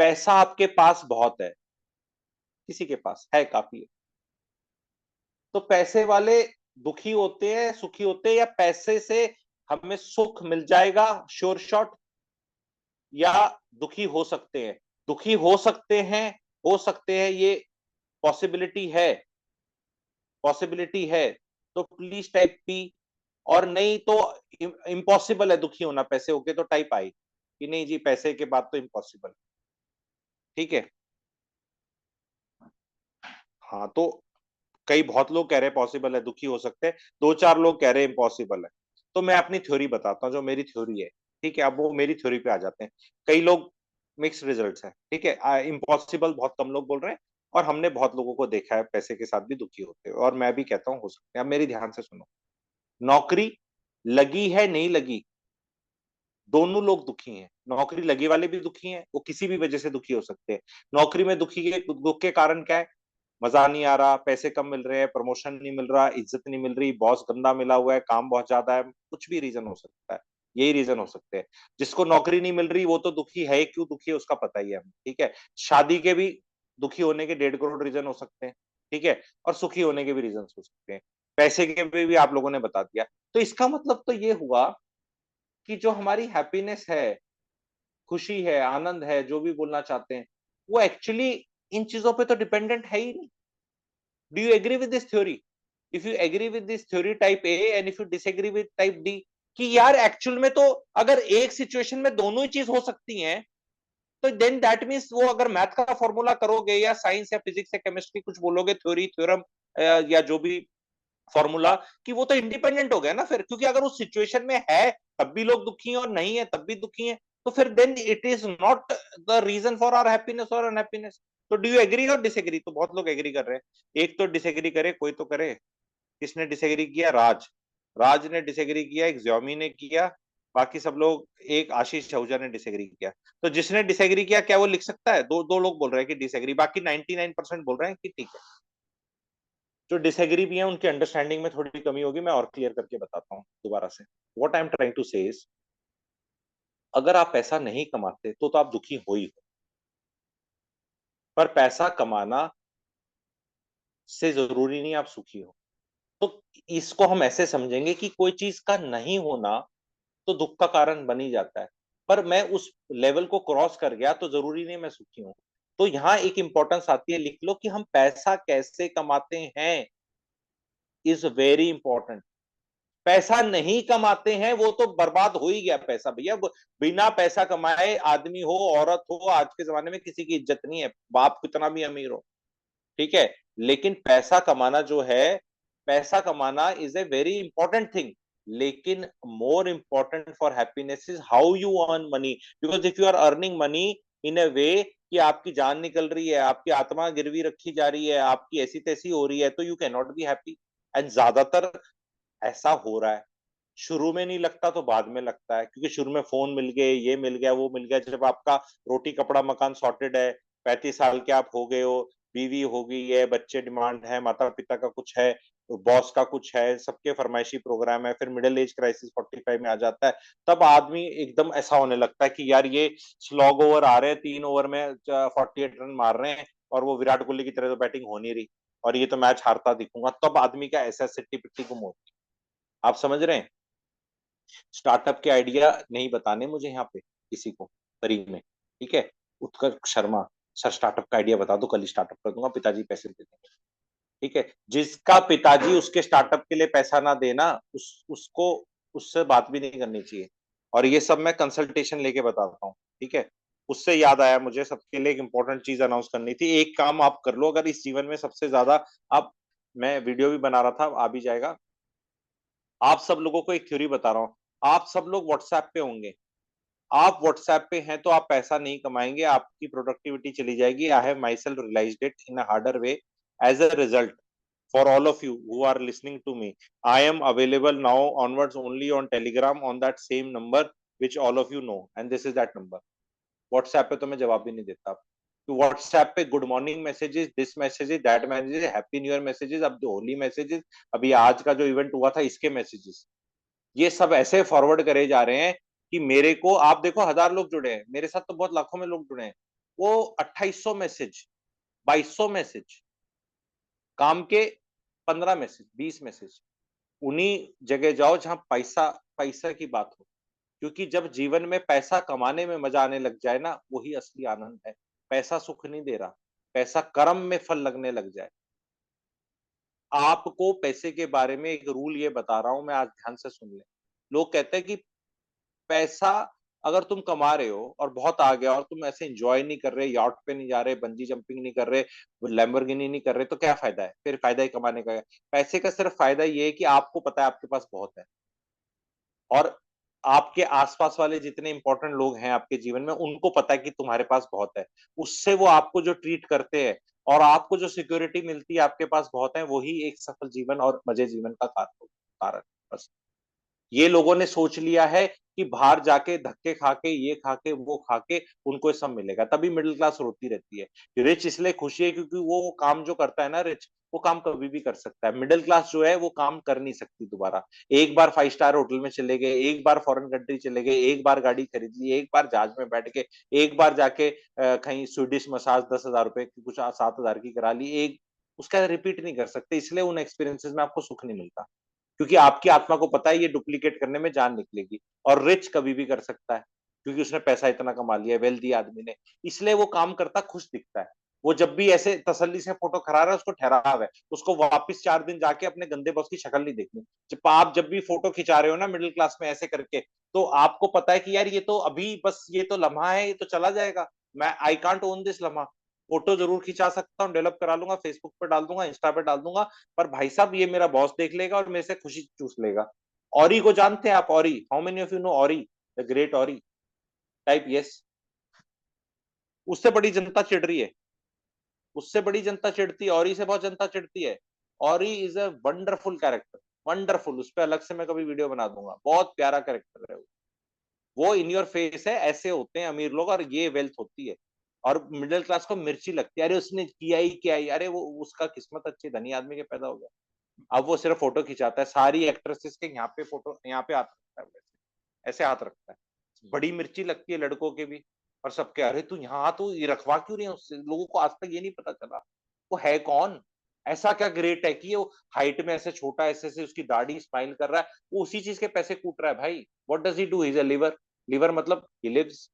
पैसा आपके पास बहुत है, किसी के पास है, काफी है, तो पैसे वाले दुखी होते हैं, सुखी होते हैं, या पैसे से हमें सुख मिल जाएगा श्योर शॉट, या दुखी हो सकते हैं? दुखी हो सकते हैं, ये पॉसिबिलिटी है, पॉसिबिलिटी है, तो प्लीज टाइप पी। और नहीं तो इम्पॉसिबल है दुखी होना पैसे होके, तो टाइप आई कि नहीं जी, पैसे के बाद तो इम्पॉसिबल। ठीक है, हाँ तो कई बहुत लोग कह रहे हैं पॉसिबल है, दुखी हो सकते हैं, दो चार लोग कह रहे हैं इम्पॉसिबल है। तो मैं अपनी थ्योरी बताता हूँ, जो मेरी थ्योरी है। ठीक है, अब वो मेरी थ्योरी पे आ जाते हैं। कई लोग, मिक्स रिजल्ट्स है, ठीक है, इम्पॉसिबल बहुत कम लोग बोल रहे हैं, और हमने बहुत लोगों को देखा है पैसे के साथ भी दुखी होते हैं, और मैं भी कहता हूँ हो सकते हैं। अब मेरी ध्यान से सुनो, नौकरी लगी है नहीं लगी, दोनों लोग दुखी हैं। नौकरी लगी वाले भी दुखी हैं, वो किसी भी वजह से दुखी हो सकते हैं। नौकरी में दुख के कारण क्या है? मजा नहीं आ रहा, पैसे कम मिल रहे हैं, प्रमोशन नहीं मिल रहा, इज्जत नहीं मिल रही, बॉस गंदा मिला हुआ है, काम बहुत ज्यादा है, कुछ भी रीजन हो सकता है। यही रीजन हो सकते हैं। जिसको नौकरी नहीं मिल रही वो तो दुखी है, क्यों दुखी है उसका पता ही है हमें, ठीक है। शादी के भी दुखी होने के 1.5 करोड़ रीजन हो सकते हैं, ठीक है, और सुखी होने के भी रीजन हो सकते हैं। पैसे के भी आप लोगों ने बता दिया। तो इसका मतलब तो ये हुआ कि जो हमारी हैप्पीनेस है, खुशी है, आनंद है, जो भी बोलना चाहते हैं, वो एक्चुअली इन चीजों पे तो डिपेंडेंट है ही नहीं। Do you agree with this theory? If you agree with this theory type A and if you disagree with type D, कि यार एक्चुअल में तो अगर एक सिचुएशन में दोनों ही चीज हो सकती हैं, तो देन दैट मीन्स वो अगर मैथ का फॉर्मूला करोगे या साइंस या फिजिक्स या केमिस्ट्री कुछ बोलोगे, थ्योरी थ्योरम या जो भी फॉर्मूला, कि वो तो इंडिपेंडेंट हो गया ना फिर, क्योंकि अगर उस सिचुएशन में है तब भी लोग दुखी हैं और नहीं है तब भी दुखी हैं, तो फिर then it is not the reason for our happiness और अनहैप्पीनेस। तो डू यू एग्री और डिसएग्री? तो बहुत लोग एग्री कर रहे हैं, एक तो डिसएग्री करे, कोई तो करे। किसने डिसएग्री किया? राज, राज ने डिसएग्री किया, एक ज्योमी ने किया, बाकी सब लोग, एक आशीष आहूजा ने डिसएग्री किया। तो जिसने डिसएग्री किया क्या वो लिख सकता है? दो दो लोग बोल रहे हैं कि डिसएग्री, बाकी 99% बोल रहे हैं कि ठीक है। जो डिसएग्री भी है उनकी अंडरस्टैंडिंग में थोड़ी कमी होगी, मैं और क्लियर करके बताता हूँ दोबारा से। What I am trying to say is, अगर आप पैसा नहीं कमाते तो आप दुखी हो ही हो, पर पैसा कमाना से जरूरी नहीं आप सुखी हो। तो इसको हम ऐसे समझेंगे कि कोई चीज का नहीं होना तो दुख का कारण बन ही जाता है, पर मैं उस लेवल को क्रॉस कर गया तो जरूरी नहीं मैं सुखी हूं। तो यहाँ एक इंपॉर्टेंस आती है, लिख लो कि हम पैसा कैसे कमाते हैं, इज वेरी इंपॉर्टेंट। पैसा नहीं कमाते हैं वो तो बर्बाद हो ही गया पैसा भैया। बिना पैसा कमाए आदमी हो औरत हो, आज के जमाने में किसी की इज्जत नहीं है, बाप कितना भी अमीर हो, ठीक है। लेकिन पैसा कमाना जो है, पैसा कमाना is a very important thing, लेकिन more important for happiness is how you earn money. Because if you are earning money in a way कि आपकी जान निकल रही है, आपकी आत्मा गिरवी रखी जा रही है, आपकी ऐसी तैसी हो रही है, तो you can not be happy. And ज्यादातर ऐसा हो रहा है। शुरू में नहीं लगता तो बाद में लगता है, क्योंकि शुरू में फोन मिल गए, ये मिल गया, वो मिल गया, जब आपका रोटी कपड़ा मकान सॉर्टेड है, 35 साल के आप हो गए हो, बीवी हो गई है, बच्चे डिमांड है, माता पिता का कुछ है, बॉस का कुछ है, सबके फरमाइशी प्रोग्राम है, फिर मिडिल एज क्राइसिस 45 में आ जाता है, तब आदमी एकदम ऐसा होने लगता है कि यार ये स्लॉग ओवर आ रहे हैं, 3 ओवर में 48 रन मार रहे हैं, और वो विराट कोहली की तरह तो बैटिंग हो नहीं रही, और ये तो मैच हारता दिखूंगा, तब आदमी का ऐसा सिट्टी पिट्टी गुम होती है। आप समझ रहे हैं? स्टार्टअप के आइडिया नहीं बताने मुझे यहाँ पे किसी को फ्री में, ठीक है। उत्कर्ष शर्मा, सर स्टार्टअप का आइडिया बता दो, कल ही स्टार्टअप कर दूंगा, पिताजी पैसे दे देंगे, ठीक है। जिसका पिताजी उसके स्टार्टअप के लिए पैसा ना देना, उसको उससे बात भी नहीं करनी चाहिए। और ये सब मैं कंसल्टेशन लेके बताता हूँ, ठीक है। उससे याद आया, मुझे सबके लिए एक इंपॉर्टेंट चीज अनाउंस करनी थी। एक काम आप कर लो अगर इस जीवन में सबसे ज्यादा, आप, मैं वीडियो भी बना रहा था, आ भी जाएगा। आप सब लोगों को एक थ्योरी बता रहा हूँ, आप सब लोग व्हाट्सएप पे होंगे, आप व्हाट्सएप पे हैं तो आप पैसा नहीं कमाएंगे, आपकी प्रोडक्टिविटी चली जाएगी। I have myself realised it in a harder way. As a result, for all of you who are listening to me, I am available now onwards only on Telegram on that same number which all of you know, and this is that number. WhatsApp पे तो मैं जवाब भी नहीं देता, WhatsApp पे good morning messages, this messages, that messages, happy new year messages, अब Holi messages, अभी आज का जो इवेंट हुआ था इसके मैसेजेस, ये सब ऐसे फॉरवर्ड करे जा रहे हैं कि मेरे को, आप देखो 1000 लोग जुड़े हैं, मेरे साथ तो बहुत लाखों में लोग जुड़े हैं, वो 2800 मैसेज, 2200 मैसेज, काम के 15 मैसेज, 20 मैसेज, उन्हीं जगह जाओ जहां पैसा पैसा की बात हो, क्योंकि जब जीवन में पैसा कमाने में मजा आने लग जाए ना, वही असली आनंद है। पैसा सुख नहीं दे रहा, पैसा कर्म में फल लगने लग जाए। आपको पैसे के बारे में एक रूल ये बता रहा हूं मैं, आज ध्यान से सुन लें। लोग कहते हैं कि पैसा अगर तुम कमा रहे हो और बहुत आ गया और तुम ऐसे एंजॉय नहीं कर रहे, यॉट पे नहीं जा रहे, बंजी जंपिंग नहीं कर रहे, लैम्बोर्गिनी नहीं कर रहे, तो क्या फायदा है? फिर फायदा ही कमाने का है। पैसे का सिर्फ फायदा ये है कि आपको पता है आपके पास बहुत है, और आपके आस-पास वाले जितने इम्पोर्टेंट लोग हैं आपके जीवन में, उनको पता है कि तुम्हारे पास बहुत है। उससे वो आपको जो ट्रीट करते हैं और आपको जो सिक्योरिटी मिलती है आपके पास बहुत है, वही एक सफल जीवन और मज़े जीवन का कारण बस। ये लोगों ने सोच लिया है कि बाहर जाके धक्के खा के, ये खा के, वो खा के उनको ये सब मिलेगा, तभी मिडिल क्लास रोती रहती है। रिच इसलिए खुशी है क्योंकि वो काम जो करता है ना रिच, वो काम कभी भी कर सकता है। मिडिल क्लास जो है वो काम कर नहीं सकती दोबारा। एक बार 5 स्टार होटल में चले गए, एक बार फॉरेन कंट्री चले गए, एक बार गाड़ी खरीद ली, एक बार जहाज में बैठ के, एक बार जाके कहीं स्वीडिश मसाज 10,000 रुपए की कुछ 7,000 की करा ली, एक उसका रिपीट नहीं कर सकते, इसलिए उन एक्सपीरियंसेस में आपको सुख नहीं मिलता। क्योंकि आपकी आत्मा को पता है ये डुप्लीकेट करने में जान निकलेगी, और रिच कभी भी कर सकता है क्योंकि उसने पैसा इतना कमा लिया है, वेल्दी आदमी ने, इसलिए वो काम करता खुश दिखता है। वो जब भी ऐसे तसल्ली से फोटो खरा रहा है, उसको ठहराव है, उसको वापस 4 दिन जाके अपने गंदे बॉस की शक्ल नहीं देखनी। जब भी फोटो खिंचा रहे हो ना मिडिल क्लास में ऐसे करके, तो आपको पता है कि यार ये तो अभी बस ये तो लम्हा है, ये तो चला जाएगा, मैं आई कांट ओन दिस लम्हा। फोटो जरूर खिंचा सकता हूँ, डेवलप करा लूंगा, फेसबुक पे डाल दूंगा, इंस्टा पे डाल दूंगा, पर भाई साहब ये मेरा बॉस देख लेगा और मेरे से खुशी चूस लेगा। ऑरी को जानते हैं आप? ऑरी, how many of you know ऑरी, the great ऑरी? Type yes. उससे बड़ी जनता चिढ़ रही है, उससे बड़ी जनता चिढ़ती है, ऑरी से बहुत जनता चिढ़ती है। ऑरी is a wonderful character, wonderful, उस पर अलग से मैं कभी वीडियो बना दूंगा, बहुत प्यारा कैरेक्टर है वो इन योर फेस है, ऐसे होते हैं अमीर लोग और ये वेल्थ होती है। और मिडिल क्लास को मिर्ची लगती है, अरे उसने किया ही क्या ही, अरे वो उसका किस्मत अच्छी, धनी आदमी के पैदा हो गया। अब वो सिर्फ फोटो खिंचाता है, सारी एक्ट्रेसेस के यहाँ पे फोटो, यहाँ पे हाथ रखता है, वैसे ऐसे हाथ रखता है, बड़ी मिर्ची लगती है लड़कों के भी। और सबके, अरे तू यहाँ तो ये रखवा क्यों रही है उससे, लोगों को आज तक ये नहीं पता चला वो है कौन, ऐसा क्या ग्रेट है कि वो हाइट में ऐसे छोटा, ऐसे ऐसे उसकी दाढ़ी स्माइल कर रहा है, वो उसी चीज के पैसे कूट रहा है भाई। What does he do? He is a liver. Liver मतलब he lives.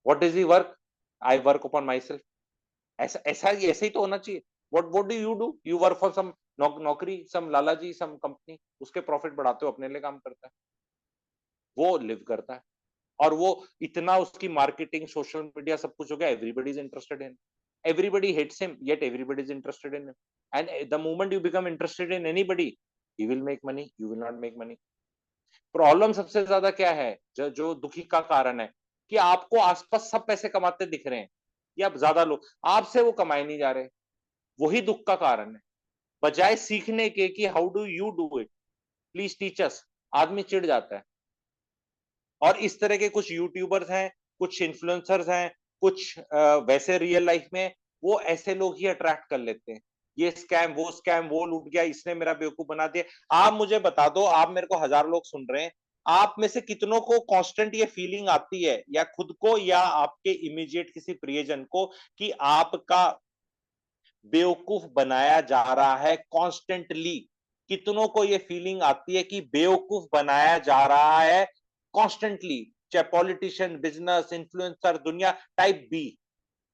What does he work? I work upon my self. ऐसा ऐसा ही, ऐसे ही तो होना चाहिए। What do you do? You work for some नौकरी, सम लाला जी, सम कंपनी, उसके प्रॉफिट बढ़ाते हो, अपने लिए काम करता है, वो लिव करता है। और वो इतना, उसकी मार्केटिंग, सोशल मीडिया, सब कुछ हो गया, everybody is interested in, everybody hates him yet everybody is interested in him, and the moment you become interested in anybody, he will make money, you will not make money. Problem सबसे ज्यादा क्या है, जो दुखी का कारण है, कि आपको आसपास सब पैसे कमाते दिख रहे हैं, या ज्यादा लोग, आपसे वो कमाए नहीं जा रहे, वही दुख का कारण है। बजाय सीखने के कि how do you do it, please teach us, आदमी चिढ़ जाता है। और इस तरह के कुछ यूट्यूबर्स हैं, कुछ इन्फ्लुएंसर्स हैं, कुछ वैसे रियल लाइफ में वो ऐसे लोग ही अट्रैक्ट कर लेते हैं। ये स्कैम, वो लूट गया, इसने मेरा बेवकूफ बना दिया। आप मुझे बता दो, आप मेरे को 1000 लोग सुन रहे हैं, आप में से कितनों को कांस्टेंट ये फीलिंग आती है, या खुद को या आपके इमीडिएट किसी प्रियजन को, कि आपका बेवकूफ बनाया जा रहा है कॉन्स्टेंटली? कितनों को ये फीलिंग आती है कि बेवकूफ बनाया जा रहा है कॉन्स्टेंटली? चाहे पॉलिटिशियन, बिजनेस, इन्फ्लुएंसर, दुनिया, टाइप बी।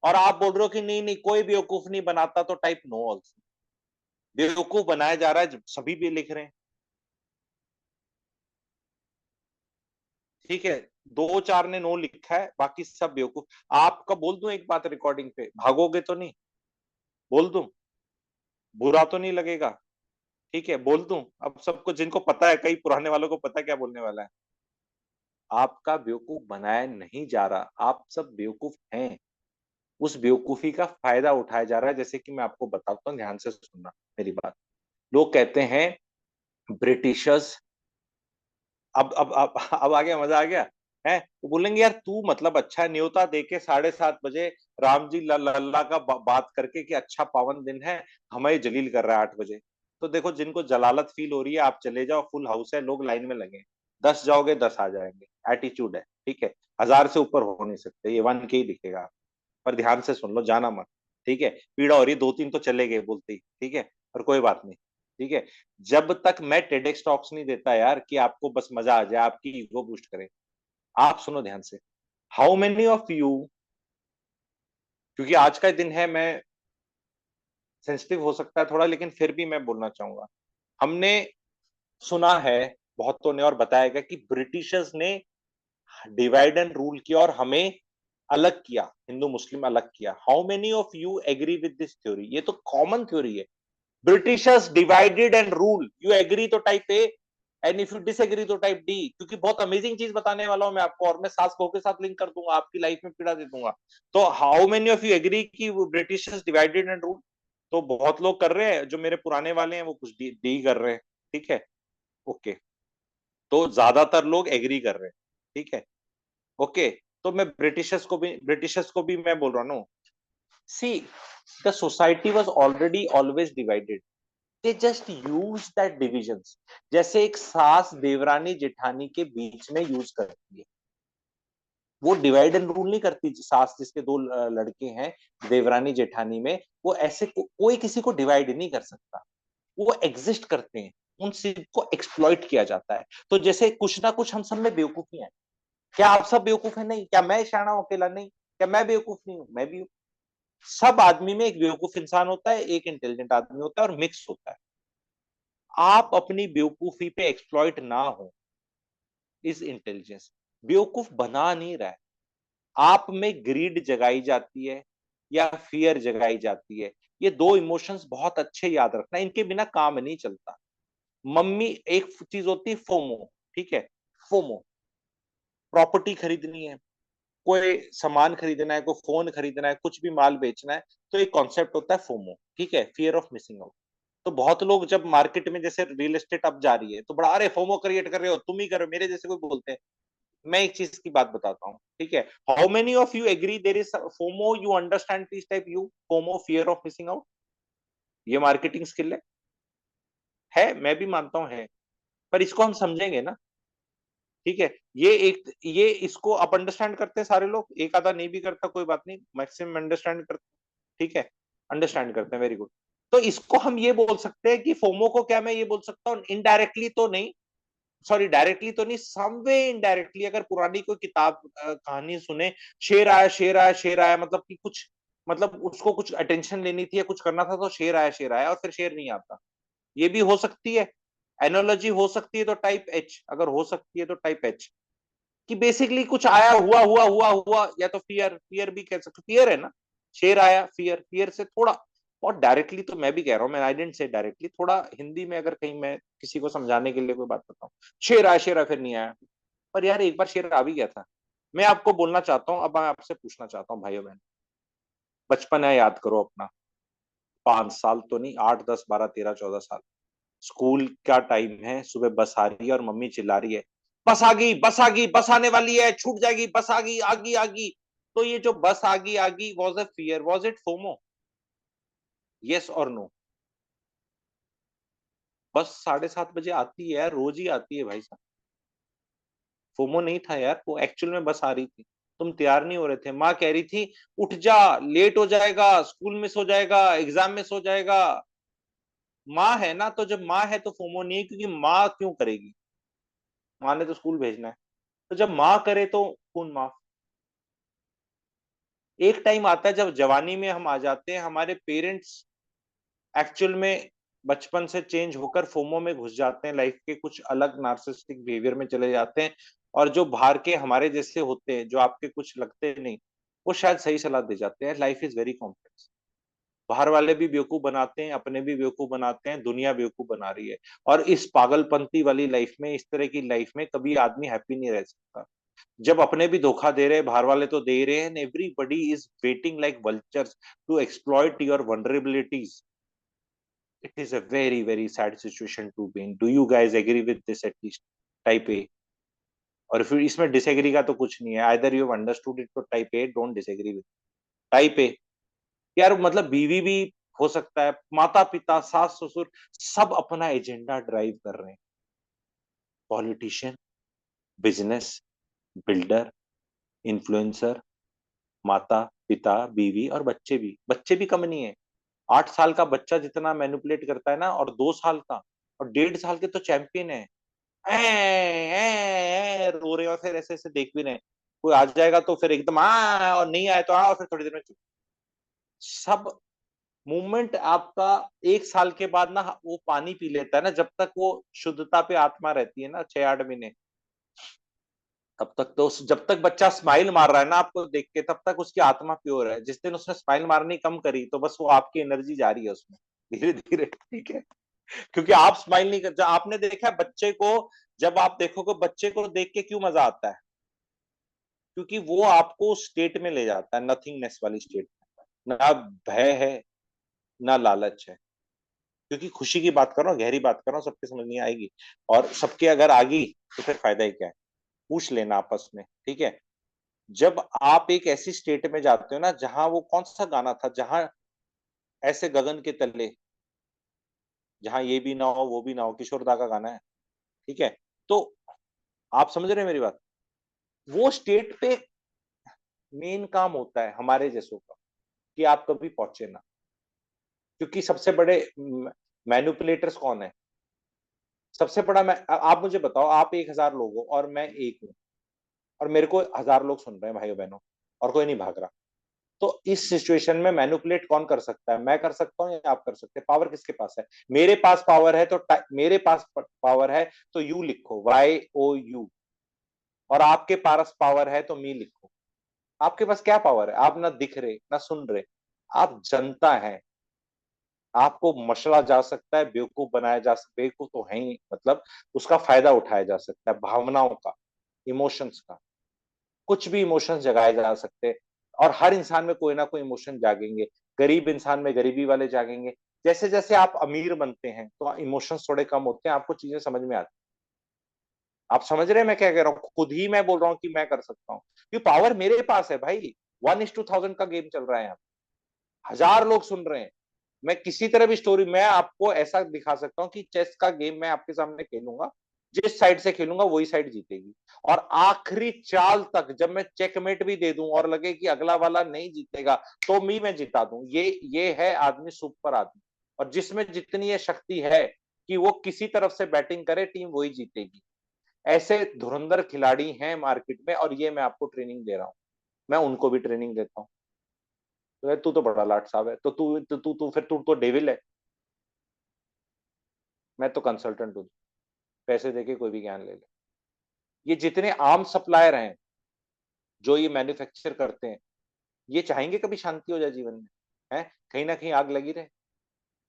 और आप बोल रहे हो कि नहीं नहीं कोई बेवकूफ नहीं बनाता, तो टाइप नो ऑल्सो। बेवकूफ बनाया जा रहा है, सभी भी लिख रहे हैं। ठीक है, 2-4 ने नो लिखा है, बाकी सब बेवकूफ। आपका बोल दूं एक बात रिकॉर्डिंग पे, भागोगे तो नहीं? बोल दूं? बुरा तो नहीं लगेगा? ठीक है, बोल दूं? अब सबको, जिनको पता है, कई पुराने वालों को पता है क्या बोलने वाला है। आपका बेवकूफ बनाया नहीं जा रहा, आप सब बेवकूफ हैं। उस बेवकूफी का फायदा उठाया जा रहा है, जैसे कि मैं आपको बताता हूँ, ध्यान से सुनना मेरी बात। लोग कहते हैं ब्रिटिशर्स, अब आ गया, मजा आ गया। है, वो बोलेंगे यार तू मतलब अच्छा न्योता दे के 7:30 बजे राम जी लल्ला का बात करके कि अच्छा पावन दिन है, हमें जलील कर रहा है 8 बजे। तो देखो जिनको जलालत फील हो रही है, आप चले जाओ, फुल हाउस है, लोग लाइन में लगे, 10 जाओगे 10 आ जाएंगे, एटीट्यूड है, ठीक है। 1000 से ऊपर हो नहीं सकते, ये 1K ही दिखेगा। पर ध्यान से सुन लो, जाना मत, ठीक है। पीड़ा हो रही है, 2-3 तो चले गए बोलते ही, ठीक है, पर कोई बात नहीं, ठीक है। जब तक मैं टेडेक्स टॉक्स नहीं देता यार कि आपको बस मजा आ जाए, आपकी ईगो बूस्ट करे, आप सुनो ध्यान से। हाउ मेनी ऑफ यू, क्योंकि आज का दिन है, मैं सेंसिटिव हो सकता है थोड़ा, लेकिन फिर भी मैं बोलना चाहूंगा। हमने सुना है बहुतों ने और बताया गया कि ब्रिटिशर्स ने डिवाइड एंड रूल किया और हमें अलग किया, हिंदू मुस्लिम अलग किया। How many of you agree with this theory? ये तो कॉमन थ्योरी है। Britishers divided and rule, you agree तो type A, and if you disagree तो टाइप डी। क्योंकि बहुत अमेजिंग चीज बताने वाला हूं मैं आपको, और मैं सास बहू के साथ लिंक कर दूंगा, आपकी लाइफ में पीड़ा दे दूंगा। तो how many of you agree कि ब्रिटिशर्स डिवाइडेड एंड रूल? तो बहुत लोग कर रहे हैं, जो मेरे पुराने वाले हैं वो कुछ डी कर रहे हैं, ठीक है, ओके। तो ज्यादातर लोग एग्री कर रहे हैं, ठीक है, ओके। तो मैं ब्रिटिशर्स को भी मैं बोल रहा हूँ, see the society was already always divided, they just use that divisions. जैसे एक सास देवरानी जेठानी के बीच में यूज करती है, वो डिवाइड एंड रूल नहीं करती। सास जिसके दो लड़के हैं, देवरानी जेठानी में, वो ऐसे कोई किसी को डिवाइड नहीं कर सकता, वो एग्जिस्ट करते हैं, उन सबको एक्सप्लॉइट किया जाता है। तो जैसे कुछ ना कुछ हम सब में बेवकूफी है। क्या आप सब बेवकूफ है? नहीं। क्या मैं शाना हूं अकेला? नहीं। क्या मैं बेवकूफ नहीं हूं? मैं भी हूं। सब आदमी में एक बेवकूफ इंसान होता है, एक इंटेलिजेंट आदमी होता है, और मिक्स होता है। आप अपनी बेवकूफी पे एक्सप्लॉइट ना हो इस इंटेलिजेंस, बेवकूफ बना नहीं रहा है। आप में ग्रीड जगाई जाती है या फियर जगाई जाती है। ये दो इमोशंस बहुत अच्छे याद रखना, इनके बिना काम नहीं चलता। मम्मी, एक चीज होती है फोमो, ठीक है, फोमो, प्रॉपर्टी खरीदनी है, कोई सामान खरीदना है, कोई फोन खरीदना है, कुछ भी माल बेचना है, तो एक कॉन्सेप्ट होता है फोमो, ठीक है, फियर ऑफ मिसिंग आउट। तो बहुत लोग जब मार्केट में जैसे रियल एस्टेट अप जा रही है तो बड़ा, अरे फोमो क्रिएट कर रहे हो, तुम ही करो, मेरे जैसे कोई बोलते हैं। मैं एक चीज की बात बताता हूँ, ठीक है। How many of you agree there is FOMO? You understand this type, you FOMO, fear of missing out, ये मार्केटिंग स्किल है, मैं भी मानता हूँ है। पर इसको हम समझेंगे ना, ठीक है। ये इसको आप अंडरस्टैंड करते हैं सारे लोग, एक आधा नहीं भी करता कोई बात नहीं, मैक्सिमम अंडरस्टैंड करते, ठीक है, अंडरस्टैंड करते हैं, वेरी गुड। तो इसको हम ये बोल सकते हैं कि फोमो को, क्या मैं ये बोल सकता हूँ इनडायरेक्टली तो नहीं, सॉरी डायरेक्टली तो नहीं, सम वे इनडायरेक्टली, अगर पुरानी कोई किताब कहानी सुने, शेर आया शेर आया शेर आया, मतलब कि कुछ, मतलब उसको कुछ अटेंशन लेनी थी या कुछ करना था, तो शेर आया और फिर शेर नहीं आता, ये भी हो सकती है। एनोलॉजी हो सकती है तो टाइप एच, अगर हो सकती है तो टाइप एच, कि बेसिकली कुछ आया, हुआ या तो फियर, फियर भी कह सकते, फियर है ना, शेर आया, फियर, फियर से थोड़ा, और डायरेक्टली तो मैं भी कह रहा हूँ, मैं आई डेंट से डायरेक्टली, थोड़ा हिंदी में अगर कहीं मैं किसी को समझाने के लिए कोई बात बताऊं, शेर आया फिर नहीं आया। पर यार एक बार शेर आ भी गया था। मैं आपको बोलना चाहता हूँ, अब मैं आपसे पूछना चाहता हूँ भाइयों बहन, बचपन है, याद करो अपना, 5 साल तो नहीं, 8, 10, 12, 13, 14 साल, स्कूल का टाइम है, सुबह बस आ रही है और मम्मी चिल्ला रही है, बस आ गई, बस आ गई, बस आने वाली है, छूट जाएगी, बस आ गई, आ गई। तो ये जो बस आ गई was a fear, was it FOMO? Yes और नो? बस 7:30 बजे आती है यार, रोज ही आती है भाई साहब। फोमो नहीं था यार, वो एक्चुअल में बस आ रही थी, तुम तैयार नहीं हो रहे थे, माँ कह रही थी उठ जा, लेट हो जाएगा, स्कूल मिस हो जाएगा, एग्जाम मिस हो जाएगा। माँ है ना, तो जब माँ है तो फोमो नहीं है, क्योंकि माँ क्यों करेगी, माँ ने तो स्कूल भेजना है। तो जब माँ करे तो कौन माफ। एक टाइम आता है जब जवानी में हम आ जाते हैं, हमारे पेरेंट्स एक्चुअल में बचपन से चेंज होकर फोमो में घुस जाते हैं, लाइफ के कुछ अलग नार्सिसिस्टिक बिहेवियर में चले जाते हैं, और जो बाहर के हमारे जैसे होते हैं, जो आपके कुछ लगते नहीं, वो शायद सही सलाह दे जाते हैं। लाइफ इज वेरी कॉम्प्लेक्स, बाहर वाले भी बेवकूफ बनाते हैं, अपने भी बेवकूफ बनाते हैं, दुनिया बेवकूफ बना रही है। और इस पागलपंती वाली लाइफ में, इस तरह की लाइफ में कभी आदमी हैप्पी नहीं रह सकता। जब अपने भी धोखा दे रहे हैं, बाहर वाले तो दे ही रहे हैं, everybody is waiting like vultures to exploit your vulnerabilities. It is a very, very sad situation to be in. Do you guys agree with this at least? Type A. और फिर इसमें डिसएग्री का तो कुछ नहीं है, either you have understood it तो type A, don't disagree with, type A. यार मतलब बीवी भी हो सकता है, माता पिता सास ससुर सब अपना एजेंडा ड्राइव कर रहे हैं, पॉलिटिशियन, बिजनेस, बिल्डर, इन्फ्लुएंसर, माता पिता बीवी और बच्चे भी कम नहीं है। 8 साल का बच्चा जितना मैनिपुलेट करता है ना, और 2 साल का और 1.5 साल के तो चैंपियन है, रो रहे और फिर ऐसे ऐसे देख भी रहे हैं। कोई आ जाएगा तो फिर एकदम आ, और नहीं आए तो आ, और फिर थोड़ी देर में चुप। सब मूवमेंट आपका 1 साल के बाद ना वो पानी पी लेता है ना, जब तक वो शुद्धता पे आत्मा रहती है ना 6-8 महीने, तब तक तो जब तक बच्चा स्माइल मार रहा है ना आपको देख के, तब तक उसकी आत्मा प्योर है। जिस दिन उसने स्माइल मारनी कम करी तो बस वो आपकी एनर्जी जा रही है उसमें धीरे धीरे, ठीक है। क्योंकि आप स्माइल नहीं कर, जब आपने देखा है बच्चे को, जब आप देखोगे बच्चे को देख के क्यों मजा आता है, क्योंकि वो आपको स्टेट में ले जाता है, नथिंगनेस वाली स्टेट में, ना भय है ना लालच है। क्योंकि खुशी की बात कर रहा हूँ, गहरी बात कर रहा हूँ, सबके समझ नहीं आएगी, और सबके अगर आ गई तो फिर फायदा ही क्या है, पूछ लेना आपस में, ठीक है। जब आप एक ऐसी स्टेट में जाते हो ना, जहां वो कौन सा गाना था, जहां ऐसे गगन के तले, जहां ये भी ना हो वो भी ना हो, किशोर दा का गाना है, ठीक है। तो आप समझ रहे हैं मेरी बात, वो स्टेट पे मेन काम होता है हमारे जैसों का, कि आप कभी पहुंचे ना। क्योंकि सबसे बड़े मैनिपुलेटर्स कौन है, सबसे बड़ा मैं, आप मुझे बताओ, आप 1,000 लोग हो और मैं एक हूँ, और मेरे को 1,000 लोग सुन रहे हैं भाइयों बहनों, और कोई नहीं भाग रहा। तो इस सिचुएशन में मैनिपुलेट कौन कर सकता है, मैं कर सकता हूँ या आप कर सकते हैं? पावर किसके पास है? मेरे पास पावर है तो मेरे पास पावर है तो यू लिखो, YOU, और आपके पास पावर है तो मी लिखो। आपके पास क्या पावर है? आप ना दिख रहे ना सुन रहे, आप जनता है। आपको मशला जा सकता है, बेवकूफ बनाया जा सकता, बेवकूफ तो है ही, मतलब उसका फायदा उठाया जा सकता है, भावनाओं का, इमोशंस का, कुछ भी इमोशंस जगाए जा सकते हैं। और हर इंसान में कोई ना कोई इमोशन जागेंगे, गरीब इंसान में गरीबी वाले जागेंगे। जैसे जैसे आप अमीर बनते हैं तो इमोशंस थोड़े कम होते हैं, आपको चीजें समझ में आती हैं। आप समझ रहे हैं मैं क्या कह रहा हूँ? खुद ही मैं बोल रहा हूँ कि मैं कर सकता हूँ, क्योंकि पावर मेरे पास है भाई। 1:1000 का गेम चल रहा है यहाँ, 1,000 लोग सुन रहे हैं। मैं किसी तरह भी स्टोरी, मैं आपको ऐसा दिखा सकता हूँ कि चेस का गेम मैं आपके सामने खेलूंगा, जिस साइड से खेलूंगा वही साइड जीतेगी, और आखिरी चाल तक जब मैं चेकमेट भी दे दूं और लगे कि अगला वाला नहीं जीतेगा, तो मैं जिता दूं। ये है आदमी, सुपर आदमी। और जिसमें जितनी ये शक्ति है कि वो किसी तरफ से बैटिंग करे, टीम वही जीतेगी। ऐसे धुरंधर खिलाड़ी हैं मार्केट में, और ये मैं आपको ट्रेनिंग दे रहा हूँ, मैं उनको भी ट्रेनिंग देता हूँ। तो तू तो बड़ा लाट साहब है, तो तू तो डेविल है। मैं तो कंसल्टेंट हूँ, पैसे देके कोई भी ज्ञान ले ले। ये जितने आम सप्लायर हैं जो ये मैन्युफैक्चर करते हैं, ये चाहेंगे कभी शांति हो जाए जीवन में? है कहीं ना कहीं आग लगी रहे,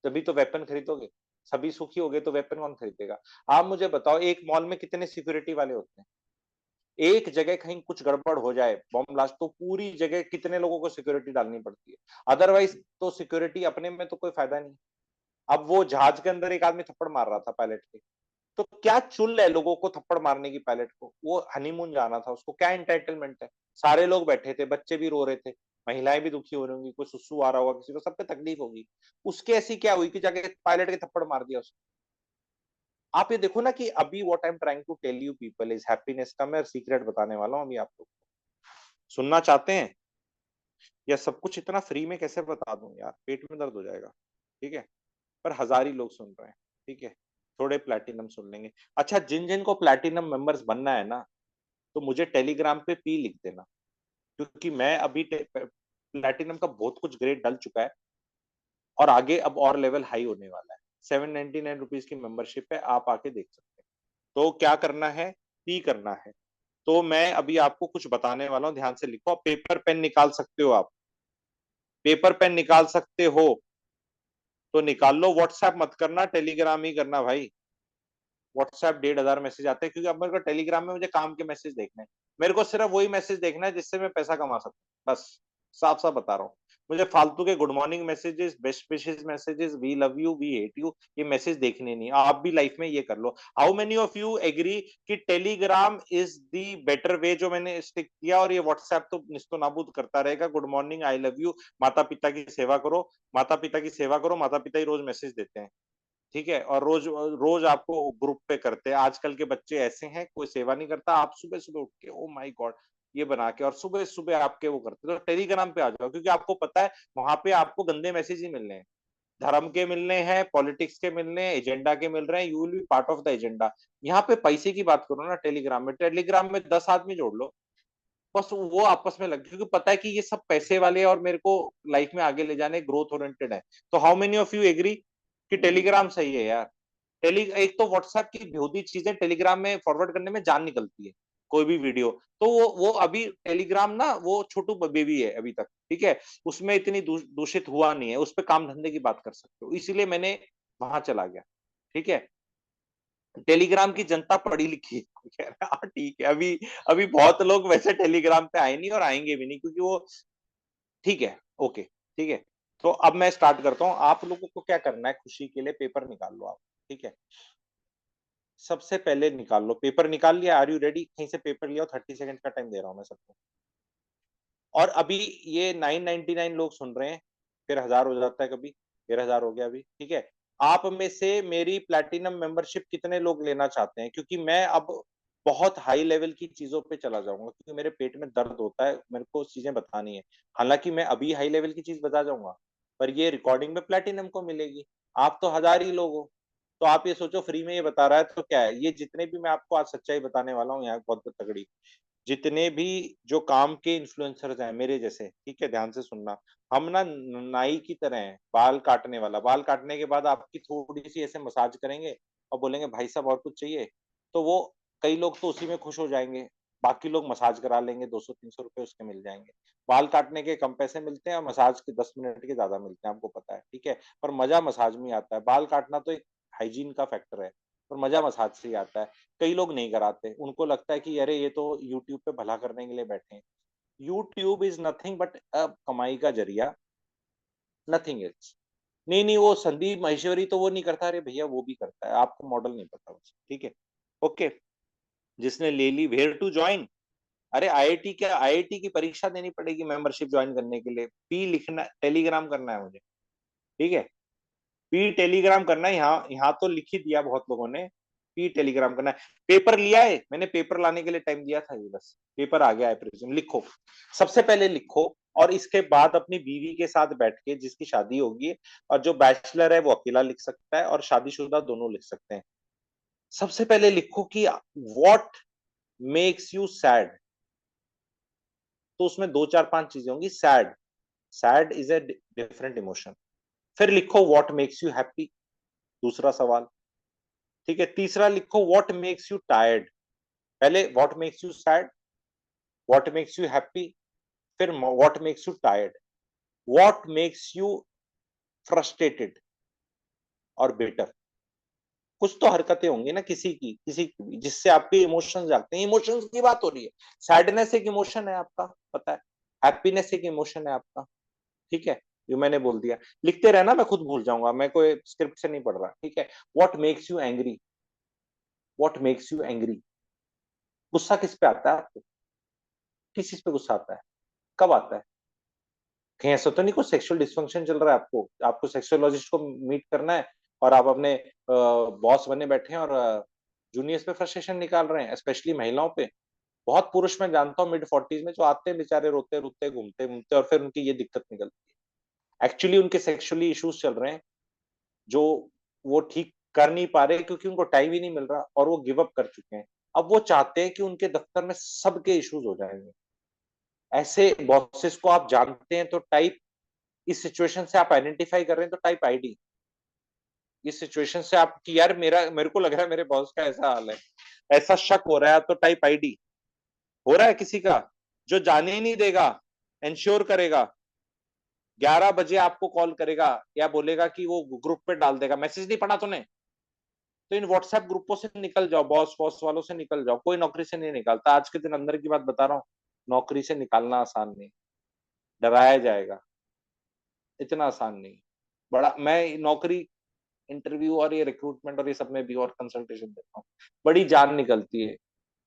तभी तो वेपन खरीदोगे। सभी सुखी हो गए तो वेपन कौन खरीदेगा? आप मुझे बताओ, एक मॉल में कितने सिक्योरिटी वाले होते हैं? एक जगह कहीं कुछ गड़बड़ हो जाए, बॉम्ब ब्लास्ट, तो पूरी जगह कितने लोगों को सिक्योरिटी डालनी पड़ती है? अदरवाइज तो सिक्योरिटी अपने में तो कोई फायदा नहीं। अब वो जहाज के अंदर एक आदमी थप्पड़ मार रहा था पायलट के, तो क्या चुल है लोगों को थप्पड़ मारने की पायलट को? वो हनीमून जाना था, उसको क्या एंटाइटलमेंट है? सारे लोग बैठे थे, बच्चे भी रो रहे थे, महिलाएं भी दुखी हो रही होंगी, कोई सुसु आ रहा होगा किसी को, सब पे तकलीफ होगी। उसके ऐसी क्या हुई कि जाके पायलट के थप्पड़ मार दिया उसने? आप ये देखो ना कि अभी what I am trying to tell you people is happiness का मैं सीक्रेट बताने वाला हूँ अभी आपको। सुनना चाहते हैं? या सब कुछ इतना फ्री में कैसे बता दूं यार, पेट में दर्द हो जाएगा, ठीक है। पर 1,000 ही लोग सुन रहे हैं, ठीक है, थोड़े प्लैटिनम सुन लेंगे। अच्छा, जिन जिन को प्लैटिनम मेंबर्स बनना है ना, तो मुझे टेलीग्राम पे पी लिख देना, क्योंकि मैं अभी प्लैटिनम का बहुत कुछ ग्रेड डल चुका है, और आगे अब और लेवल हाई होने वाला है। 799 रुपीज की मेंबरशिप है, आप आके देख सकते हैं। तो क्या करना है? पी करना है। तो मैं अभी आपको कुछ बताने वाला हूँ, ध्यान से लिखो। पेपर पेन निकाल सकते हो आप? पेपर पेन निकाल सकते हो तो निकाल लो। व्हाट्सएप मत करना, टेलीग्राम ही करना भाई। व्हाट्सएप 1,500 मैसेज आते हैं, क्योंकि अब मेरे को टेलीग्राम में मुझे काम के मैसेज देखने हैं। मेरे को सिर्फ वही मैसेज देखना है जिससे मैं पैसा कमा सकूं, बस। साफ साफ बता रहा हूँ। मुझे फालतू के good morning messages, best wishes messages, we love you, we hate you, ये मैसेज देखने नहीं। आप भी लाइफ में ये कर लो। How many of you agree कि Telegram is the better way, जो मैंने स्टिक किया, और ये व्हाट्सएप तो निस्तो नाबूद करता रहेगा। Good morning, I love you, माता पिता की सेवा करो, माता पिता की सेवा करो, माता पिता ही रोज मैसेज देते हैं, ठीक है, और रोज रोज आपको ग्रुप पे करते हैं। आजकल के बच्चे ऐसे हैं, कोई सेवा नहीं करता। आप सुबह सुबह उठ के ओ माय गॉड ये बना के, और सुबह सुबह आपके वो करते हैं। तो टेलीग्राम पे आ जाओ, क्योंकि आपको पता है वहां पे आपको गंदे मैसेज ही मिलने हैं, धर्म के मिलने हैं, पॉलिटिक्स के मिलने हैं, एजेंडा के मिल रहे हैं। You will be part of the agenda. यहाँ पे पैसे की बात करो ना, टेलीग्राम में 10 आदमी जोड़ लो, बस वो आपस में लग, क्योंकि पता है कि ये सब पैसे वाले हैं और मेरे को लाइफ में आगे ले जाने, ग्रोथ ओरिएंटेड है। तो how many of you agree कि टेलीग्राम सही है यार? टेली एक तो व्हाट्सएप की बेहूदी चीजें टेलीग्राम में फॉरवर्ड करने में जान निकलती है, कोई भी वीडियो। तो वो अभी टेलीग्राम ना वो छोटू बेबी है अभी तक, ठीक है, उसमें इतनी दूषित हुआ नहीं है, उस पे काम धंधे की बात कर सकते हो, इसीलिए मैंने वहां चला गया, ठीक है। टेलीग्राम की जनता पढ़ी लिखी है, कह रहा है, हाँ ठीक है, अभी अभी बहुत लोग वैसे टेलीग्राम पे आए नहीं और आएंगे भी नहीं, क्योंकि वो ठीक है, ओके, ठीक है। तो अब मैं स्टार्ट करता हूँ। आप लोगों को क्या करना है, खुशी के लिए पेपर निकाल लो आप, ठीक है। सबसे पहले निकाल लो, पेपर निकाल लिया, आर यू रेडी? कहीं से पेपर लिया, 30 सेकंड का टाइम दे रहा हूँ मैं सबको। और अभी ये 999 लोग सुन रहे हैं, फिर 1000 हो जाता है कभी, फिर 1000 हो गया अभी, ठीक है। आप में से मेरी प्लैटिनम मेंबरशिप कितने लोग लेना चाहते हैं? क्योंकि मैं अब बहुत हाई लेवल की चीजों पे चला जाऊंगा, क्योंकि मेरे पेट में दर्द होता है, मेरे को चीजें बतानी है। हालांकि मैं अभी हाई लेवल की चीज बता जाऊंगा, पर ये रिकॉर्डिंग में प्लैटिनम को मिलेगी। आप तो 1000 ही लोग हो, तो आप ये सोचो फ्री में ये बता रहा है तो क्या है। ये जितने भी मैं आपको आज सच्चाई बताने वाला हूँ यहाँ बहुत तगड़ी, जितने भी जो काम के इन्फ्लुएंसर्स हैं मेरे जैसे, ठीक है, ध्यान से सुनना। हम ना नाई की तरह हैं, बाल काटने वाला, बाल काटने के बाद आपकी थोड़ी सी ऐसे मसाज करेंगे और बोलेंगे भाई साहब और कुछ चाहिए, तो वो कई लोग तो उसी में खुश हो जाएंगे, बाकी लोग मसाज करा लेंगे, 200-300 रुपए उसके मिल जाएंगे। बाल काटने के कम पैसे मिलते हैं और मसाज के 10 मिनट के ज्यादा मिलते हैं, आपको पता है, ठीक है। पर मजा मसाज में आता है। बाल काटना तो एक हाइजीन का फैक्टर है, पर मजा मसाज से ही आता है। कई लोग नहीं कराते, उनको लगता है कि अरे ये तो यूट्यूब पे भला करने के लिए बैठे हैं। यूट्यूब इज नथिंग बट कमाई का जरिया, नथिंग एल्स। नहीं नहीं, वो संदीप महेश्वरी तो वो नहीं करता, अरे भैया वो भी करता है, आपको मॉडल नहीं पता बस, ठीक है, ओके। जिसने ले ली, वेयर टू ज्वाइन? अरे आईआईटी, क्या आईआईटी की परीक्षा देनी पड़ेगी मेंबरशिप ज्वाइन करने के लिए? पी लिखना, टेलीग्राम करना है मुझे, ठीक है। पी टेलीग्राम करना है, यहाँ यहाँ तो लिख ही दिया बहुत लोगों ने, पी टेलीग्राम करना है। पेपर लिया है मैंने, पेपर लाने के लिए टाइम दिया था, ये बस पेपर आ गया है प्रेजेंट। लिखो, सबसे पहले लिखो, और इसके बाद अपनी बीवी के साथ बैठ के, जिसकी शादी होगी, और जो बैचलर है वो अकेला लिख सकता है और शादीशुदा दोनों लिख सकते हैं। सबसे पहले लिखो कि व्हाट मेक्स यू सैड। तो उसमें दो चार पांच चीजें होंगी। Sad, sad is a different emotion. फिर लिखो व्हाट मेक्स यू हैप्पी, दूसरा सवाल, ठीक है। तीसरा लिखो व्हाट मेक्स यू टायर्ड। पहले what makes you sad, what makes you happy, फिर what makes you tired, what makes you frustrated और बेटर। कुछ तो हरकतें होंगी ना किसी की भी, जिससे आपके इमोशंस जागते हैं। इमोशंस की बात हो रही है, सैडनेस एक इमोशन है आपका, पता है, हैप्पीनेस एक इमोशन है आपका, ठीक है। जो मैंने बोल दिया, लिखते रहना, मैं खुद भूल जाऊंगा, मैं कोई स्क्रिप्ट से नहीं पढ़ रहा, ठीक है। What makes you angry, what makes you angry, गुस्सा किस पे आता है आपको? किस चीज पे गुस्सा आता है, कब आता है? कहीं ऐसा तो नहीं कुछ सेक्सुअल डिस्फंक्शन चल रहा है, आपको आपको सेक्सोलॉजिस्ट को मीट करना है, और आप अपने बॉस बने बैठे हैं और जूनियर्स पे फ्रस्ट्रेशन निकाल रहे हैं, स्पेशली महिलाओं पे। बहुत पुरुष मैं जानता हूँ मिड 40s में, जो आते हैं बेचारे, रोते रोते घूमते घूमते, और फिर उनकी ये दिक्कत निकलती है। एक्चुअली उनके सेक्सुअली इश्यूज चल रहे हैं, जो वो ठीक कर नहीं पा रहे, क्योंकि उनको टाइम ही नहीं मिल रहा, और वो गिव अप कर चुके हैं। अब वो चाहते हैं कि उनके दफ्तर में सबके इश्यूज हो जाएंगे। ऐसे बॉसेस को आप जानते हैं तो टाइप, इस सिचुएशन से आप आइडेंटिफाई कर रहे हैं तो टाइप आईडी। इस सिचुएशन से आप कि यार मेरे को लग रहा है मेरे बॉस का ऐसा हाल है, ऐसा शक हो रहा है, तो टाइप आईडी। हो रहा है किसी का? जो जाने ही नहीं देगा, इंश्योर करेगा, 11 बजे आपको कॉल करेगा, या बोलेगा कि वो ग्रुप पे डाल देगा, मैसेज नहीं पढ़ा तूने, तो इन व्हाट्सएप ग्रुपों से निकल जाओ, बॉस बॉस वालों से निकल जाओ। कोई नौकरी से नहीं निकालता आज के दिन, अंदर की बात बता रहा हूँ। नौकरी से निकालना आसान नहीं, डराया जाएगा, इतना आसान नहीं है। बड़ा मैं नौकरी, इंटरव्यू और ये रिक्रूटमेंट और ये सब में भी और कंसल्टेशन देता हूँ, बड़ी जान निकलती है।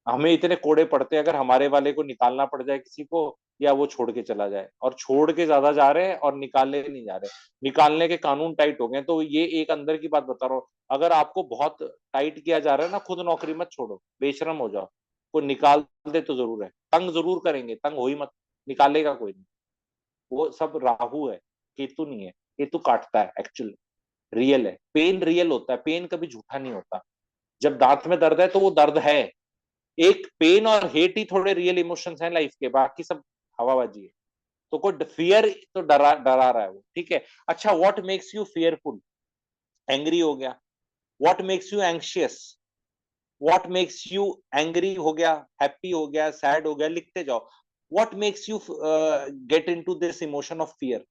हमें इतने कोड़े पड़ते हैं, अगर हमारे वाले को निकालना पड़ जाए किसी को, या वो छोड़ के चला जाए, और छोड़ के ज्यादा जा रहे हैं और निकालने नहीं जा रहे, निकालने के कानून टाइट हो गए। तो ये एक अंदर की बात बता रहा हूँ, अगर आपको बहुत टाइट किया जा रहा है ना, खुद नौकरी मत छोड़ो, बेशरम हो जाओ। कोई निकाल दे तो जरूर है, तंग जरूर करेंगे, तंग हो ही मत, निकालेगा कोई नहीं। वो सब राहु है, केतु नहीं है। केतु काटता है एक्चुअली, रियल है, पेन रियल होता है, पेन कभी झूठा नहीं होता। जब दांत में दर्द है तो वो दर्द है। एक पेन और हेट ही थोड़े रियल इमोशंस हैं लाइफ के, बाकी सब हवाबाजी है। तो कोई फियर तो डरा डरा रहा है वो, ठीक है। अच्छा, what makes you fearful? Angry हो गया। What makes you anxious? What makes you angry हो गया, हैप्पी हो गया, सैड हो गया, लिखते जाओ। What makes you get into this emotion of fear?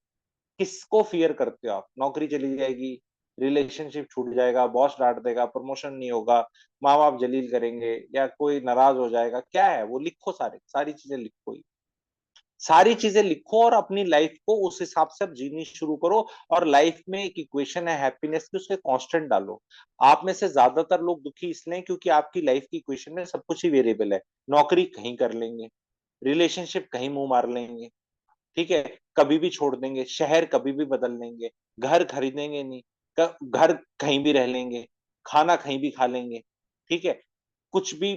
किसको फियर करते हो आप? नौकरी चली जाएगी, रिलेशनशिप छूट जाएगा, बॉस डांट देगा, प्रमोशन नहीं होगा, माँ बाप जलील करेंगे, या कोई नाराज हो जाएगा, क्या है वो? लिखो, सारी चीजें लिखो ही। सारी चीजें लिखो और अपनी लाइफ को उस हिसाब से अब जीनी शुरू करो। और लाइफ में एक इक्वेशन है हैप्पीनेस की, उसके कांस्टेंट डालो। आप में से ज्यादातर लोग दुखी इसलिए हैं क्योंकि आपकी लाइफ की इक्वेशन में सब कुछ ही वेरिएबल है। नौकरी कहीं कर लेंगे, रिलेशनशिप कहीं मुंह मार लेंगे, ठीक है, कभी भी छोड़ देंगे, शहर कभी भी बदल लेंगे, घर खरीदेंगे नहीं, घर कहीं भी रह लेंगे, खाना कहीं भी खा लेंगे, ठीक है, कुछ भी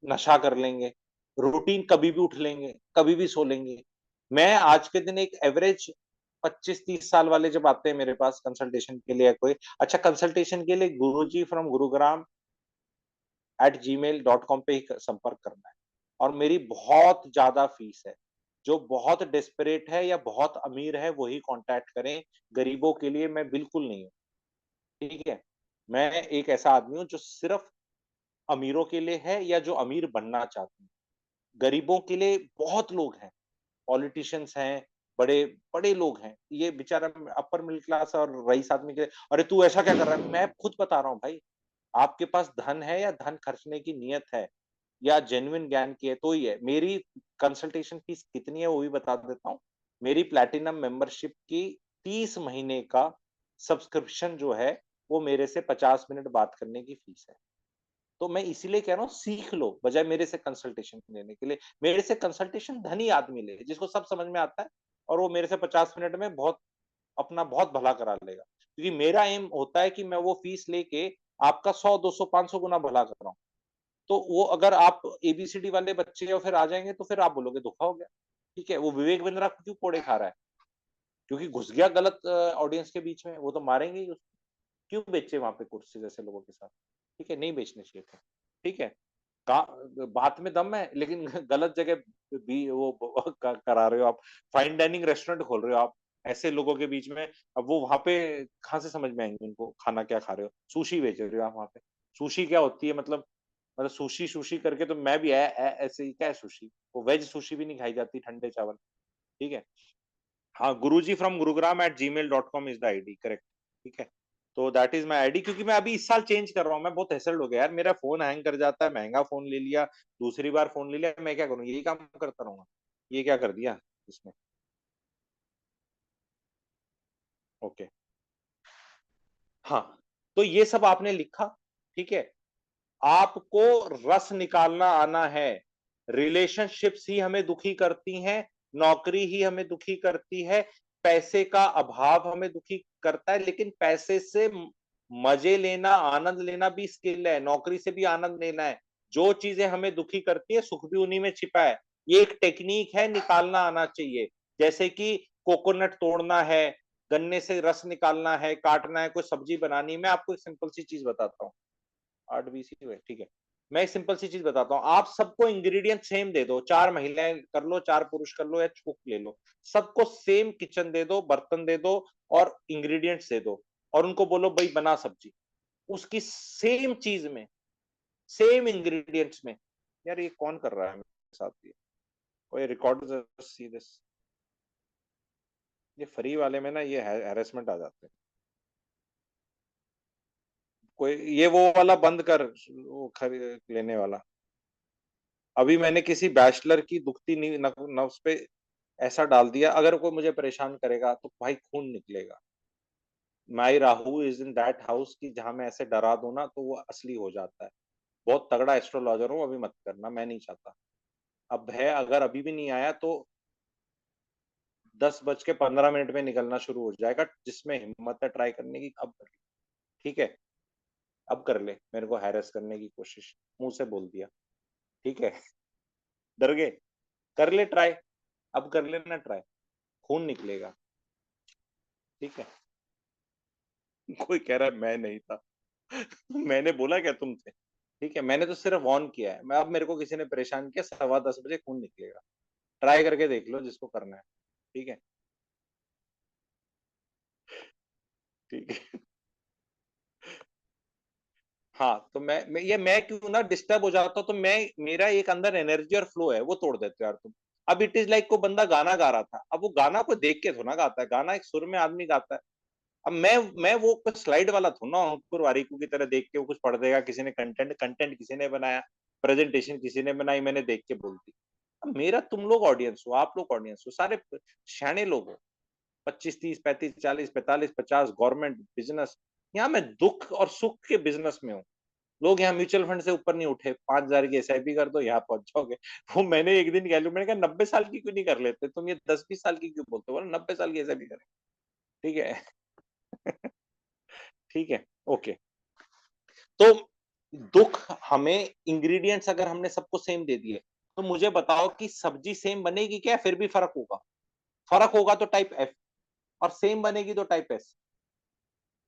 नशा कर लेंगे, रूटीन कभी भी उठ लेंगे, कभी भी सो लेंगे। मैं आज के दिन एक एवरेज 25-30 साल वाले जब आते हैं मेरे पास कंसल्टेशन के लिए, कोई अच्छा कंसल्टेशन के लिए गुरुजी फ्रॉम गुरुग्राम @gmail.com पे ही संपर्क करना है। और मेरी बहुत ज्यादा फीस है। जो बहुत डेस्परेट है या बहुत अमीर है वही कांटेक्ट करें, गरीबों के लिए मैं बिल्कुल नहीं हूँ, ठीक है। मैं एक ऐसा आदमी हूँ जो सिर्फ अमीरों के लिए है, या जो अमीर बनना चाहते हैं। गरीबों के लिए बहुत लोग हैं, पॉलिटिशियंस हैं, बड़े बड़े लोग हैं, ये बेचारा अपर मिडिल क्लास और रईस आदमी के, अरे तू ऐसा क्या कर रहा है, मैं खुद बता रहा हूँ भाई। आपके पास धन है या धन खर्चने की नीयत है, या जेन्युइन ज्ञान की है, तो ही है। मेरी कंसल्टेशन फीस कितनी है वो भी बता देता हूँ। मेरी प्लैटिनम मेंबरशिप की 30 महीने का सब्सक्रिप्शन जो है, वो मेरे से 50 मिनट बात करने की फीस है। तो मैं इसीलिए कह रहा हूँ, सीख लो बजाय मेरे से कंसल्टेशन लेने के लिए। मेरे से कंसल्टेशन धनी आदमी ले जिसको सब समझ में आता है, और वो मेरे से 50 मिनट में बहुत अपना बहुत भला करा लेगा। क्योंकि मेरा एम होता है कि मैं वो फीस लेके आपका 100, 200, 500 गुना भला कर रहा हूँ। तो वो अगर आप एबीसीडी वाले बच्चे और फिर आ जाएंगे तो फिर आप बोलोगे धोखा हो गया, ठीक है। वो विवेक बिंद्रा क्यों कोड़े खा रहा है? क्योंकि घुस गया गलत ऑडियंस के बीच में, वो तो मारेंगे ही उसको। क्यों बेचे वहां पे कुर्सी जैसे लोगों के साथ? ठीक है, नहीं बेचने चाहिए थे, ठीक है। का बात में दम है, लेकिन गलत जगह भी वो करा रहे हो आप। फाइन डाइनिंग रेस्टोरेंट खोल रहे हो आप ऐसे लोगों के बीच में। अब वो वहां पे कहाँ से समझ में आएंगे उनको खाना क्या खा रहे हो? सुशी बेच रहे हो आप वहां पे। सुशी क्या होती है मतलब सुशी सुशी करके तो मैं भी ऐसे ही, क्या है सुशी? वो वेज सुशी भी नहीं खाई जाती, ठंडे चावल, ठीक है। हाँ, Guruji from Gurugram @gmail.com is the ID, correct, ठीक है। तो दैट इज माई आईडी, क्योंकि मैं अभी इस साल चेंज कर रहा हूँ। मैं बहुत हैसल हो गया यार, मेरा फोन हैंग कर जाता है, महंगा फोन ले लिया, दूसरी बार फोन ले लिया, मैं क्या करूँ? यही काम करता रहूंगा? ये क्या कर दिया इसमें? ओके, हाँ। तो ये सब आपने लिखा, ठीक है। आपको रस निकालना आना है। रिलेशनशिप्स ही हमें दुखी करती हैं, नौकरी ही हमें दुखी करती है, पैसे का अभाव हमें दुखी करता है। लेकिन पैसे से मजे लेना, आनंद लेना भी स्किल है, नौकरी से भी आनंद लेना है। जो चीजें हमें दुखी करती है, सुख भी उन्हीं में छिपा है। ये एक टेक्निक है, निकालना आना चाहिए। जैसे कि कोकोनट तोड़ना है, गन्ने से रस निकालना है, काटना है, कोई सब्जी बनानी है। मैं आपको एक सिंपल सी चीज बताता हूँ। 8 BC हुए, ठीक है। मैं एक सिंपल सी चीज बताता हूँ। आप सबको इंग्रेडिएंट सेम दे दो, 4 महिलाएं कर लो, 4 पुरुष कर लो, या कुक ले लो, सबको सेम किचन दे दो, बर्तन दे दो और इंग्रेडिएंट्स दे दो, और उनको बोलो भाई बना सब्जी। उसकी सेम चीज में, सेम इंग्रेडिएंट्स में, यार ये कौन कर रहा है मेरे साथ? ये कोई रिकॉर्ड सी दिस। ये फ्री वाले में ना ये हैरेसमेंट आ जाते हैं। कोई ये वो वाला बंद कर, वो लेने वाला। अभी मैंने किसी बैचलर की दुखती नफ्स पे ऐसा डाल दिया, अगर कोई मुझे परेशान करेगा तो भाई खून निकलेगा। My Rahu is in that house कि जहां मैं ऐसे डरा दूं ना तो वो असली हो जाता है। बहुत तगड़ा एस्ट्रोलॉजर हूँ, अभी मत करना, मैं नहीं चाहता। अब है, अगर अभी भी नहीं आया तो 10:15 में निकलना शुरू हो जाएगा। जिसमें हिम्मत है ट्राई करने की, अब कर ले। ठीक है, अब कर ले मेरे को हैरेस करने की कोशिश, मुंह से बोल दिया। ठीक है, डर गए? कर ले ट्राई, अब कर लेना ट्राई, खून निकलेगा। ठीक है। कोई कह रहा है मैं नहीं था। मैंने बोला क्या तुमसे? ठीक है, मैंने तो सिर्फ वार्न किया है। मैं, अब मेरे को किसी ने परेशान किया, 10:15 खून निकलेगा। ट्राई करके देख लो जिसको करना है। ठीक है। ठीक है। हाँ, तो मैं क्यों ना डिस्टर्ब हो जाता हूँ, तो मैं, मेरा एक अंदर एनर्जी और फ्लो है, वो तोड़ देते हो यार तुम। अब इट इज लाइक को बंदा गाना गा रहा था, अब वो गाना को देख के थोड़ा गाता है, गाना एक सुर में आदमी गाता है। अब मैं वो कुछ स्लाइड वाला थोड़ा ना, अंकुर वारिकू की तरह देख के वो कुछ पढ़ देगा। किसी ने कंटेंट कंटेंट किसी ने बनाया, प्रेजेंटेशन किसी ने बनाई, मैंने देख के बोल दी। अब मेरा, तुम लोग ऑडियंस हो, आप लोग ऑडियंस हो, सारे शाने लोग हो। 25, 30, 35, 40, 45, 50, गवर्नमेंट, बिजनेस। यहाँ मैं दुख और सुख के बिजनेस में हूँ। लोग यहाँ म्यूचुअल फंड से ऊपर नहीं उठे, 5,000 की एसआईपी कर दो, यहाँ पहुंच जाओगे। वो मैंने एक दिन कह लू, मैंने कहा 90 साल की क्यों नहीं कर लेते तुम, ये 10-20 साल की क्यों बोलते हो? 90 साल की एसआईपी करें। ठीक है। ठीक है। ओके। तो दुख हमें, इंग्रेडिएंट्स अगर हमने सबको सेम दे दिए, तो मुझे बताओ कि सब्जी सेम बनेगी क्या, फिर भी फर्क होगा? फर्क होगा तो टाइप एफ, और सेम बनेगी तो टाइप एस।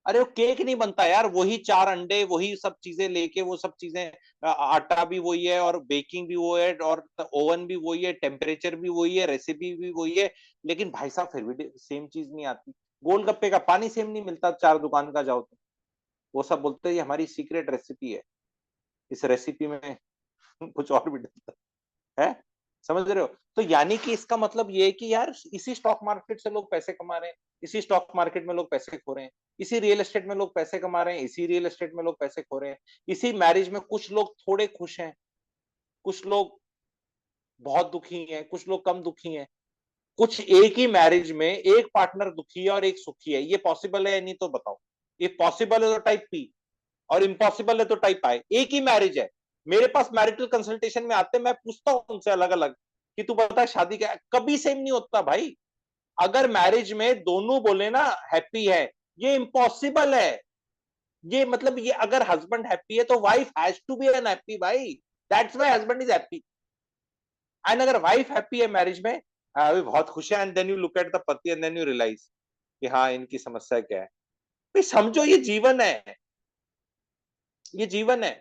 अरे वो केक नहीं बनता यार, वही 4 अंडे, वही सब चीजें लेके, वो सब चीजें, आटा भी वही है, और बेकिंग भी वो है, और ओवन भी वही है, टेम्परेचर भी वही है, रेसिपी भी वही है। लेकिन भाई साहब फिर भी सेम चीज नहीं आती। गोलगप्पे का पानी सेम नहीं मिलता, 4 दुकान का जाओ तो। वो सब बोलते हैं ये हमारी सीक्रेट रेसिपी है, इस रेसिपी में कुछ और भी डलता है। समझ रहे हो? तो यानी कि इसका मतलब ये है कि यार, इसी स्टॉक मार्केट से लोग पैसे कमा रहे हैं, इसी स्टॉक मार्केट में लोग पैसे खो रहे हैं, इसी रियल एस्टेट में लोग पैसे कमा रहे हैं, इसी रियल एस्टेट में लोग पैसे खो रहे हैं, इसी मैरिज में कुछ लोग थोड़े खुश हैं, कुछ लोग बहुत दुखी हैं, कुछ लोग कम दुखी हैं। कुछ एक ही मैरिज में एक पार्टनर दुखी है और एक सुखी है, ये पॉसिबल है या नहीं? तो बताओ। ये पॉसिबल है तो टाइप पी, और इम्पॉसिबल है तो टाइप आई। एक ही मैरिज है, मेरे पास मैरिटल कंसल्टेशन में आते हैं, मैं पूछता हूं उनसे अलग अलग कि तू बता शादी क्या है? कभी सेम नहीं होता भाई। अगर मैरिज में दोनों बोले ना हैप्पी है, ये इम्पॉसिबल है। ये मतलब, ये अगर हस्बैंड हैप्पी है तो wife has to be an happy भाई। That's why husband is happy. And अगर वाइफ हैप्पी है मैरिज में, अभी बहुत खुश है, and then you look at the पति एंड देन यू रियलाइज कि हाँ, इनकी समस्या क्या है। भाई समझो, ये जीवन है, ये जीवन है।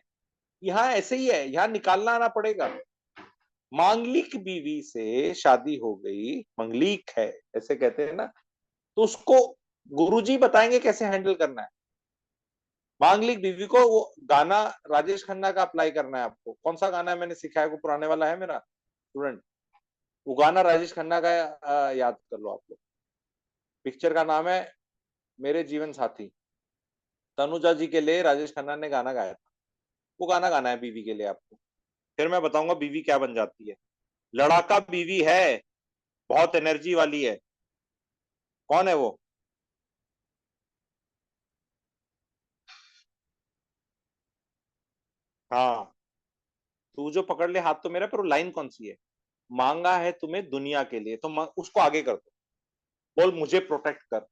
यहाँ ऐसे ही है, यहाँ निकालना आना पड़ेगा। मांगलिक बीवी से शादी हो गई, मंगलिक है ऐसे कहते हैं ना, तो उसको गुरुजी बताएंगे कैसे हैंडल करना है। मांगलिक बीवी को वो गाना राजेश खन्ना का अप्लाई करना है आपको। कौन सा गाना है मैंने सिखाया, को पुराने वाला है मेरा स्टूडेंट, वो गाना राजेश खन्ना का, याद कर लो आप लोग। पिक्चर का नाम है मेरे जीवन साथी। तनुजा जी के लिए राजेश खन्ना ने गाना गाया था। वो गाना गाना है बीवी के लिए आपको, फिर मैं बताऊंगा बीवी क्या बन जाती है। लड़ाका बीवी है, बहुत एनर्जी वाली है। कौन है वो? हाँ, तू जो पकड़ ले हाथ तो मेरा, पर वो लाइन कौन सी है? मांगा है तुम्हें दुनिया के लिए, तो उसको आगे कर दो, बोल मुझे प्रोटेक्ट कर।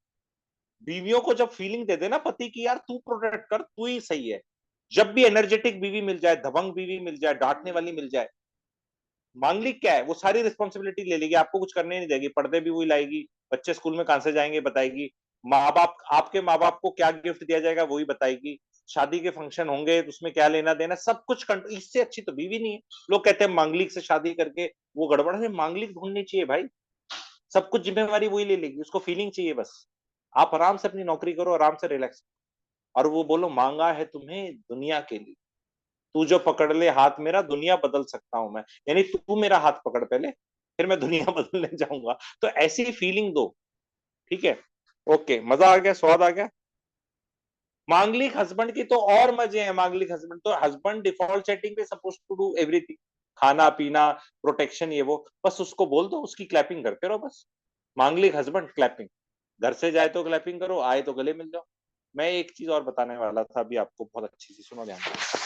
बीवियों को जब फीलिंग दे देना पति की, यार तू प्रोटेक्ट कर, तू ही सही है। जब भी एनर्जेटिक बीवी मिल जाए, दबंग बीवी मिल जाए, डांटने वाली मिल जाए, मांगलिक क्या है, वो सारी रिस्पॉन्सिबिलिटी ले लेगी, आपको कुछ करने नहीं देगी, पर्दे भी वही लाएगी, बच्चे स्कूल में कहां से जाएंगे बताएगी, माँ बाप, आपके माँ बाप को क्या गिफ्ट दिया जाएगा वही बताएगी, शादी के फंक्शन होंगे तो उसमें क्या लेना देना, सब कुछ कंट्रोल। इससे अच्छी तो बीवी नहीं है। लोग कहते हैं मांगलिक से शादी करके वो गड़बड़ है, मांगलिक ढूंढनी चाहिए भाई। सब कुछ जिम्मेवारी वही ले लेगी, उसको फीलिंग चाहिए बस। आप आराम से अपनी नौकरी करो, आराम से रिलैक्स, और वो बोलो मांगा है तुम्हें दुनिया के लिए, तू जो पकड़ ले हाथ मेरा, दुनिया बदल सकता हूं मैं। यानी तू मेरा हाथ पकड़ पहले, फिर मैं दुनिया बदलने जाऊंगा। तो ऐसी फीलिंग दो। ठीक है। ओके, मजा आ गया, स्वाद आ गया। मांगलिक हस्बैंड की तो और मजे हैं। मांगलिक हस्बैंड तो, हस्बैंड डिफॉल्ट सेटिंग पे सपोज टू डू एवरीथिंग, खाना पीना, प्रोटेक्शन, ये वो, बस उसको बोल दो, उसकी क्लैपिंग करते रहो बस। मांगलिक हस्बैंड क्लैपिंग, घर से जाए तो क्लैपिंग करो, आए तो गले मिल जाओ। मैं एक चीज और बताने वाला था अभी आपको, बहुत अच्छी सी सुनो ध्यान से।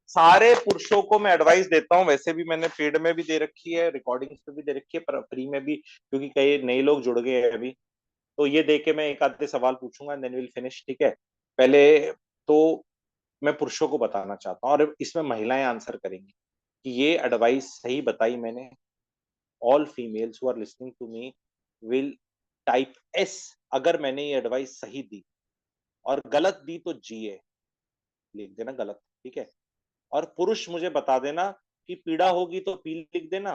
सारे पुरुषों को मैं एडवाइस देता हूँ, वैसे भी मैंने पेड में भी दे रखी है, रिकॉर्डिंग्स पे भी दे रखी है, पर फ्री में भी, क्योंकि कई नए लोग जुड़ गए हैं अभी। तो ये दे के मैं एक आधे सवाल पूछूंगा, देन विल फिनिश, ठीक है। पहले तो मैं पुरुषों को बताना चाहता हूँ, और इसमें महिलाएं आंसर करेंगी कि ये एडवाइस सही बताई मैंने। All females who are listening to me will type S, अगर मैंने ये एडवाइस सही दी, और गलत दी तो जीए लिख देना गलत, ठीक है। और पुरुष मुझे बता देना कि पीड़ा होगी तो पी लिख देना,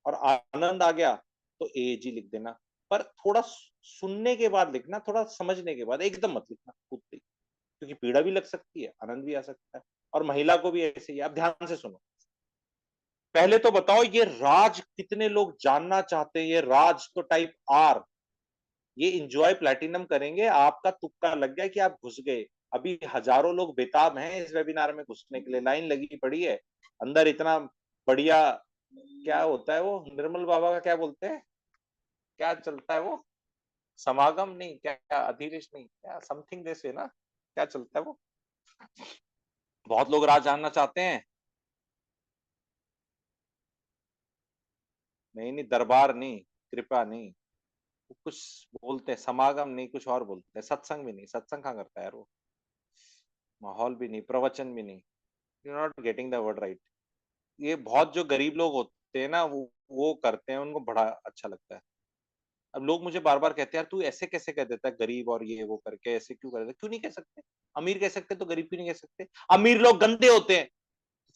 और आनंद आ गया तो एजी लिख देना। पर थोड़ा सुनने के बाद लिखना, थोड़ा समझने के बाद, एकदम मत लिखना कूदते ही, क्योंकि पीड़ा भी लग सकती है, आनंद भी आ सकता है। और महिला को भी ऐसे ही। आप ध्यान से सुनो। पहले तो बताओ, ये राज कितने लोग जानना चाहते हैं? ये राज तो टाइप आर। ये इंजॉय प्लैटिनम करेंगे, आपका तुक्का लग गया कि आप घुस गए। अभी हजारों लोग बेताब हैं इस वेबिनार में घुसने के लिए, लाइन लगी पड़ी है। अंदर इतना बढ़िया, क्या होता है वो, निर्मल बाबा का क्या बोलते हैं, क्या चलता है वो, समागम नहीं, क्या क्या अधिवेश नहीं, क्या समथिंग जैसे ना, क्या चलता है वो। बहुत लोग राज जानना चाहते हैं। नहीं नहीं, दरबार नहीं, कृपा नहीं, वो कुछ बोलते हैं, समागम नहीं, कुछ और बोलते हैं, सत्संग भी नहीं, सत्संग कहाँ करता है यार वो, माहौल भी नहीं, प्रवचन भी नहीं। You not getting the word right. ये बहुत जो गरीब लोग होते हैं ना, वो करते हैं, उनको बड़ा अच्छा लगता है। अब लोग मुझे बार बार कहते हैं, यार तू ऐसे कैसे कह देता है गरीब और ये वो करके, ऐसे क्यों कर देता है? क्यों नहीं कह सकते? अमीर कह सकते तो गरीब क्यों नहीं कह सकते? अमीर लोग गंदे होते हैं,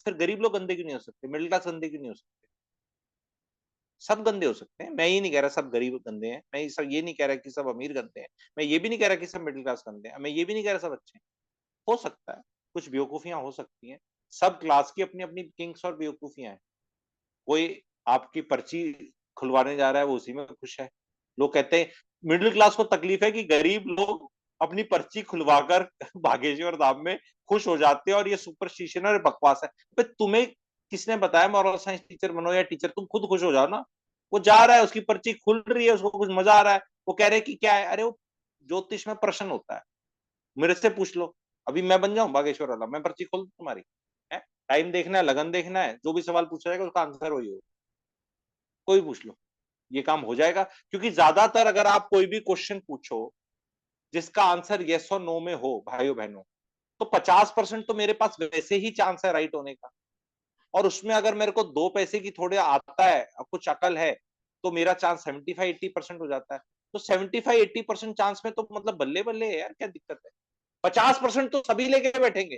फिर गरीब लोग गंदे क्यों नहीं हो सकते? मिडिल क्लास गंदे क्यों नहीं हो सकते? सब गंदे हो सकते हैं। मैं ये नहीं कह रहा सब गरीब गंदे हैं, मैं सब ये नहीं कह रहा कि सब अमीर गंदे हैं, मैं ये भी नहीं कह रहा कि सब मिडिल क्लास गंदे हैं, मैं ये भी नहीं कह रहा सब अच्छे हैं। हो सकता है, कुछ बेवकूफियां हो सकती हैं। सब क्लास की अपनी अपनी किंग्स और बेवकूफियां हैं। कोई आपकी पर्ची खुलवाने जा रहा है, वो उसी में खुश है। लोग कहते हैं मिडिल क्लास को तकलीफ है कि गरीब लोग अपनी पर्ची खुलवाकर बागेश्वर धाम में खुश हो जाते हैं, और ये सुपरस्टिशन और बकवास है। पे तुम्हें किसने बताया मॉरल साइंस टीचर बनो या टीचर? तुम खुद खुश हो जाओ ना। वो जा रहा है, उसकी पर्ची खुल रही है, उसको कुछ मजा आ रहा है, वो कह रहे हैं कि क्या है, अरे वो ज्योतिष में प्रश्न होता है, मेरे से पूछ लो। अभी मैं बन जाऊं बागेश्वर वाला, मैं पर्ची खोल दूं तुम्हारी? है, टाइम देखना है, लगन देखना है, जो भी सवाल पूछा जाएगा उसका आंसर वही हो, कोई पूछ लो, ये काम हो जाएगा। क्योंकि ज्यादातर अगर आप कोई भी क्वेश्चन पूछो जिसका आंसर यस और नो में हो भाइयों बहनों, तो 50% तो मेरे पास वैसे ही चांस है राइट होने का। और उसमें अगर मेरे को 2 पैसे की थोड़े आता है, अब कुछ अकल है, तो मेरा चांस 75-80% हो जाता है। तो 75-80% चांस में तो मतलब बल्ले बल्ले है यार, क्या दिक्कत है? 50% तो सभी लेके बैठेंगे,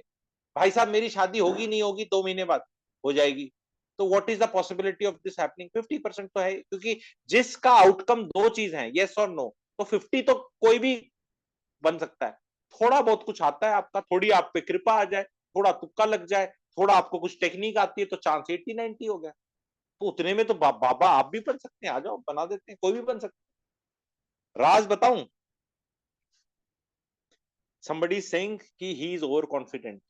भाई साहब मेरी शादी होगी नहीं होगी 2 महीने बाद, हो जाएगी। तो what is the possibility of this happening? 50% तो है, क्योंकि जिसका आउटकम दो चीज है, यस और नो, तो 50 तो कोई भी बन सकता है। थोड़ा बहुत कुछ आता है आपका, थोड़ी आप पे कृपा आ जाए, थोड़ा तुक्का लग जाए, थोड़ा आपको कुछ टेक्निक आती है, तो चांस 80-90 हो गया। तो उतने में तो बाबा आप भी बन सकते हैं, आ जाओ बना देते हैं, कोई भी बन सकता है। राज बताऊं, somebody saying कि he is ओवर कॉन्फिडेंट।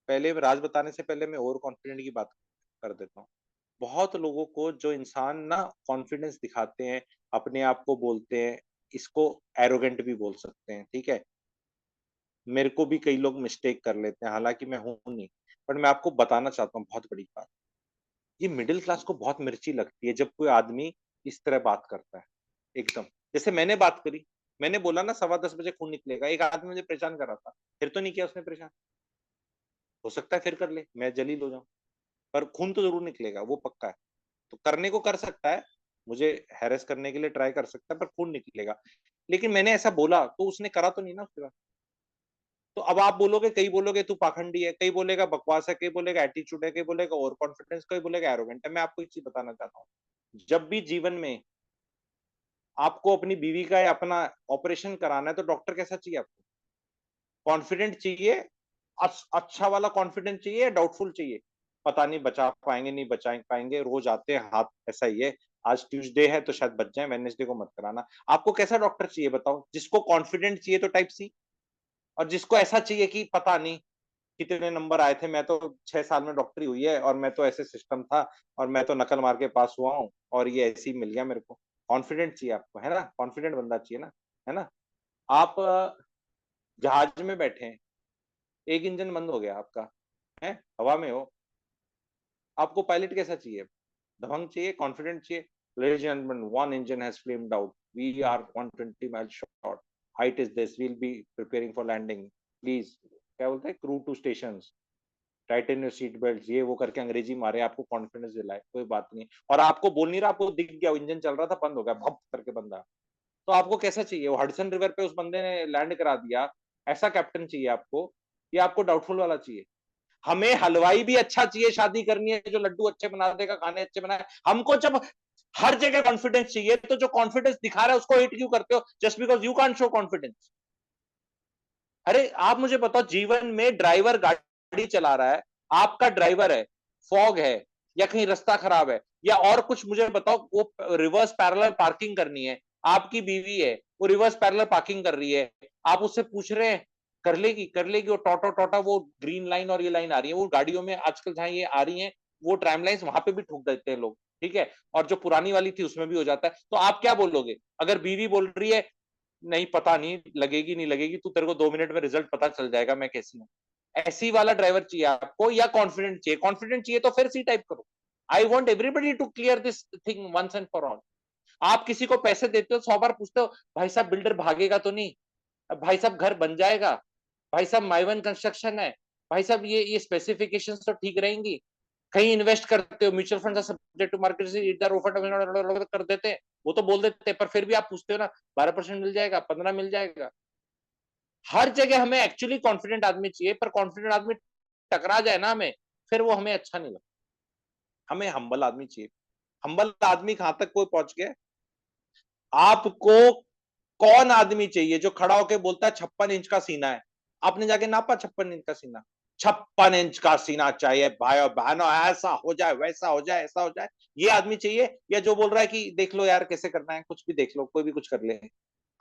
पहले राज बताने से पहले मैं ओवर कॉन्फिडेंट की बात कर देता हूँ। बहुत लोगों को, जो इंसान ना कॉन्फिडेंस दिखाते हैं, अपने आप को बोलते हैं, इसको एरोगेंट भी बोल सकते हैं, ठीक है। मेरे को भी कई लोग मिस्टेक कर लेते हैं, हालांकि मैं हूं नहीं। पर मैं आपको बताना चाहता हूँ बहुत बड़ी बात, ये मिडिल क्लास को बहुत मिर्ची लगती है जब कोई आदमी इस तरह बात करता है, एकदम जैसे मैंने बात करी। मैंने बोला ना 10:15 बजे खून निकलेगा, एक आदमी मुझे परेशान कर रहा था, फिर तो नहीं किया उसने परेशान। हो सकता है फिर कर ले, मैं जलील हो जाऊं, पर खून तो जरूर निकलेगा, वो पक्का है। तो करने को कर सकता है, मुझे हैरेस करने के लिए ट्राई कर सकता है, पर खून निकलेगा। लेकिन मैंने ऐसा बोला तो उसने करा तो नहीं ना उसके बाद। तो अब आप बोलोगे, कई बोलोगे तू पाखंडी है, कई बोलेगा बकवास है, कई बोलेगा एटीट्यूड है, कई बोलेगा ओवर कॉन्फिडेंस, कई बोलेगा एरोगेंट है। मैं आपको एक चीज बताना चाहता हूँ, जब भी जीवन में आपको अपनी बीवी का या अपना ऑपरेशन कराना है, तो डॉक्टर कैसा चाहिए आपको? कॉन्फिडेंट चाहिए? अच्छा वाला कॉन्फिडेंस चाहिए या डाउटफुल चाहिए? पता नहीं बचा पाएंगे नहीं बचा पाएंगे, रोज आते हैं हाथ, ऐसा ही है। आज ट्यूसडे है तो शायद बच जाए, वेडनेसडे को मत कराना। आपको कैसा डॉक्टर चाहिए बताओ? जिसको कॉन्फिडेंट चाहिए तो टाइप सी, और जिसको ऐसा चाहिए कि पता नहीं, कितने नंबर आए थे, मैं तो 6 साल में डॉक्टरी हुई है और मैं तो ऐसे सिस्टम था और मैं तो नकल मार के पास हुआ हूँ और ये ऐसे ही मिल गया मेरे को। कॉन्फिडेंट चाहिए आपको, है ना? कॉन्फिडेंट बंदा चाहिए ना, है ना? आप जहाज में बैठे हैं, एक इंजन बंद हो गया आपका, है हवा में हो, आपको पायलट कैसा चाहिए? दबंग चाहिए, कॉन्फिडेंट चाहिए? Ladies and gentlemen, one engine has flamed out. We are 120 miles short. Height is this. We'll be preparing for landing. Please, क्या बोलते हैं? Crew to stations. Titan your seat belt, ये वो करके अंग्रेजी मारे, आपको कॉन्फिडेंस दिलाए, कोई बात नहीं। और आपको बोल नहीं रहा, आपको दिख गया इंजन चल रहा था, बंद हो गया भप करके बंदा। तो आपको कैसा चाहिए? वो हडसन रिवर पे उस बंदे ने लैंड करा दिया, ऐसा कैप्टन चाहिए आपको, या आपको डाउटफुल वाला चाहिए? हमें हलवाई भी अच्छा चाहिए, शादी करनी है जो लड्डू अच्छे बना देगा, खाने अच्छे बनाए। हमको जब हर जगह कॉन्फिडेंस चाहिए, तो जो कॉन्फिडेंस दिखा रहा है उसको हेट क्यों करते हो? Just because you can't show confidence. अरे आप मुझे बताओ, जीवन में ड्राइवर गाड़ी चला रहा है, आपका ड्राइवर है, फॉग है या कहीं रास्ता खराब है या और कुछ, मुझे बताओ, वो रिवर्स पैरेलल पार्किंग करनी है, आपकी बीवी है, वो रिवर्स पैरेलल पार्किंग कर रही है, आप उससे पूछ रहे हैं कर लेगी, कर लेगी, वो टोटो टोटा वो ग्रीन लाइन और ये लाइन आ रही है, वो गाड़ियों में आजकल जहां ये आ रही है, वो ट्राम लाइन्स वहां पे भी ठोक देते हैं लोग, ठीक है, और जो पुरानी वाली थी उसमें भी हो जाता है। तो आप क्या बोलोगे अगर बीवी बोल रही है नहीं पता नहीं लगेगी नहीं लगेगी, तू तेरे को 2 मिनट में रिजल्ट पता चल जाएगा मैं कैसी हूँ? ऐसी वाला ड्राइवर चाहिए आपको या कॉन्फिडेंट चाहिए? कॉन्फिडेंट चाहिए तो फिर सी टाइप करो। I want everybody to clear this thing once and for all. आप किसी को पैसे देते हो 100 बार पूछते हो, भाई साहब बिल्डर भागेगा तो नहीं, भाई साहब घर बन जाएगा, भाई साहब माइवन कंस्ट्रक्शन है, भाई साहब ये स्पेसिफिकेशन तो ठीक रहेंगी, कहीं इन्वेस्ट करते हो, mutual fund subject to market से इधर ओफर कर देते हैं, वो तो बोल देते हैं, पर फिर भी आप पूछते हो ना 12% मिल जाएगा, 15 मिल जाएगा। हर जगह हमें एक्चुअली कॉन्फिडेंट आदमी चाहिए, पर कॉन्फिडेंट आदमी टकरा जाए ना हमें, फिर वो हमें अच्छा नहीं लगता। हमें हम्बल आदमी चाहिए। हम्बल आदमी कहां तक कोई पहुंच गया? आपको कौन आदमी चाहिए जो खड़ा होकर बोलता है 56 इंच का सीना है? आपने जाके नापा 56 इंच का सीना? 56 इंच का सीना चाहिए भाइयों बहनों, ऐसा हो जाए वैसा हो जाए ऐसा हो जाए, ये आदमी चाहिए? या जो बोल रहा है कि देख लो यार कैसे करना है, कुछ भी देख लो, कोई भी कुछ कर ले,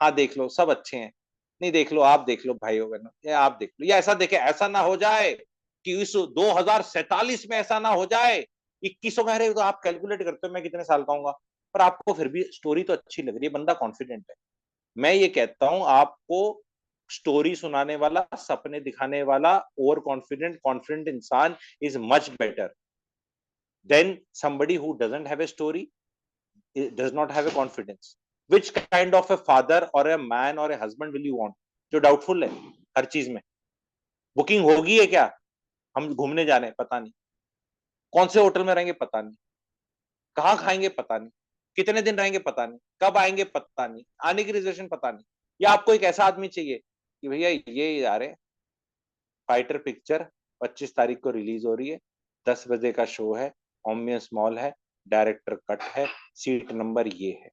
हाँ देख लो सब अच्छे हैं, नहीं देख लो, आप देख लो भाइयों बहनों, या आप देख लो, या ऐसा देखे, ऐसा ना हो जाए कि इस 2047 में ऐसा ना हो जाए 2100 कह रहे हो, तो आप कैलकुलेट करते हो मैं कितने साल का हूँ, पर आपको फिर भी स्टोरी तो अच्छी लग रही है, बंदा कॉन्फिडेंट है। मैं ये कहता हूं आपको, स्टोरी सुनाने वाला, सपने दिखाने वाला, ओवर कॉन्फिडेंट कॉन्फिडेंट इंसान is much better than somebody who doesn't have a story, does not have a confidence. Which kind of a father or a man or a husband will you want? जो doubtful है हर चीज में, booking होगी है क्या, हम घूमने जा रहे हैं पता नहीं, कौन से होटल में रहेंगे पता नहीं, कहाँ खाएंगे पता नहीं, कितने दिन रहेंगे पता नहीं, कब आएंगे पता नहीं, आने की रिजर्वेशन पता नहीं। या आपको एक ऐसा आदमी चाहिए कि भैया ये आ रहे फाइटर पिक्चर 25 तारीख को रिलीज हो रही है, 10 बजे का शो है, ओमियस मॉल है, डायरेक्टर कट है, सीट नंबर ये है,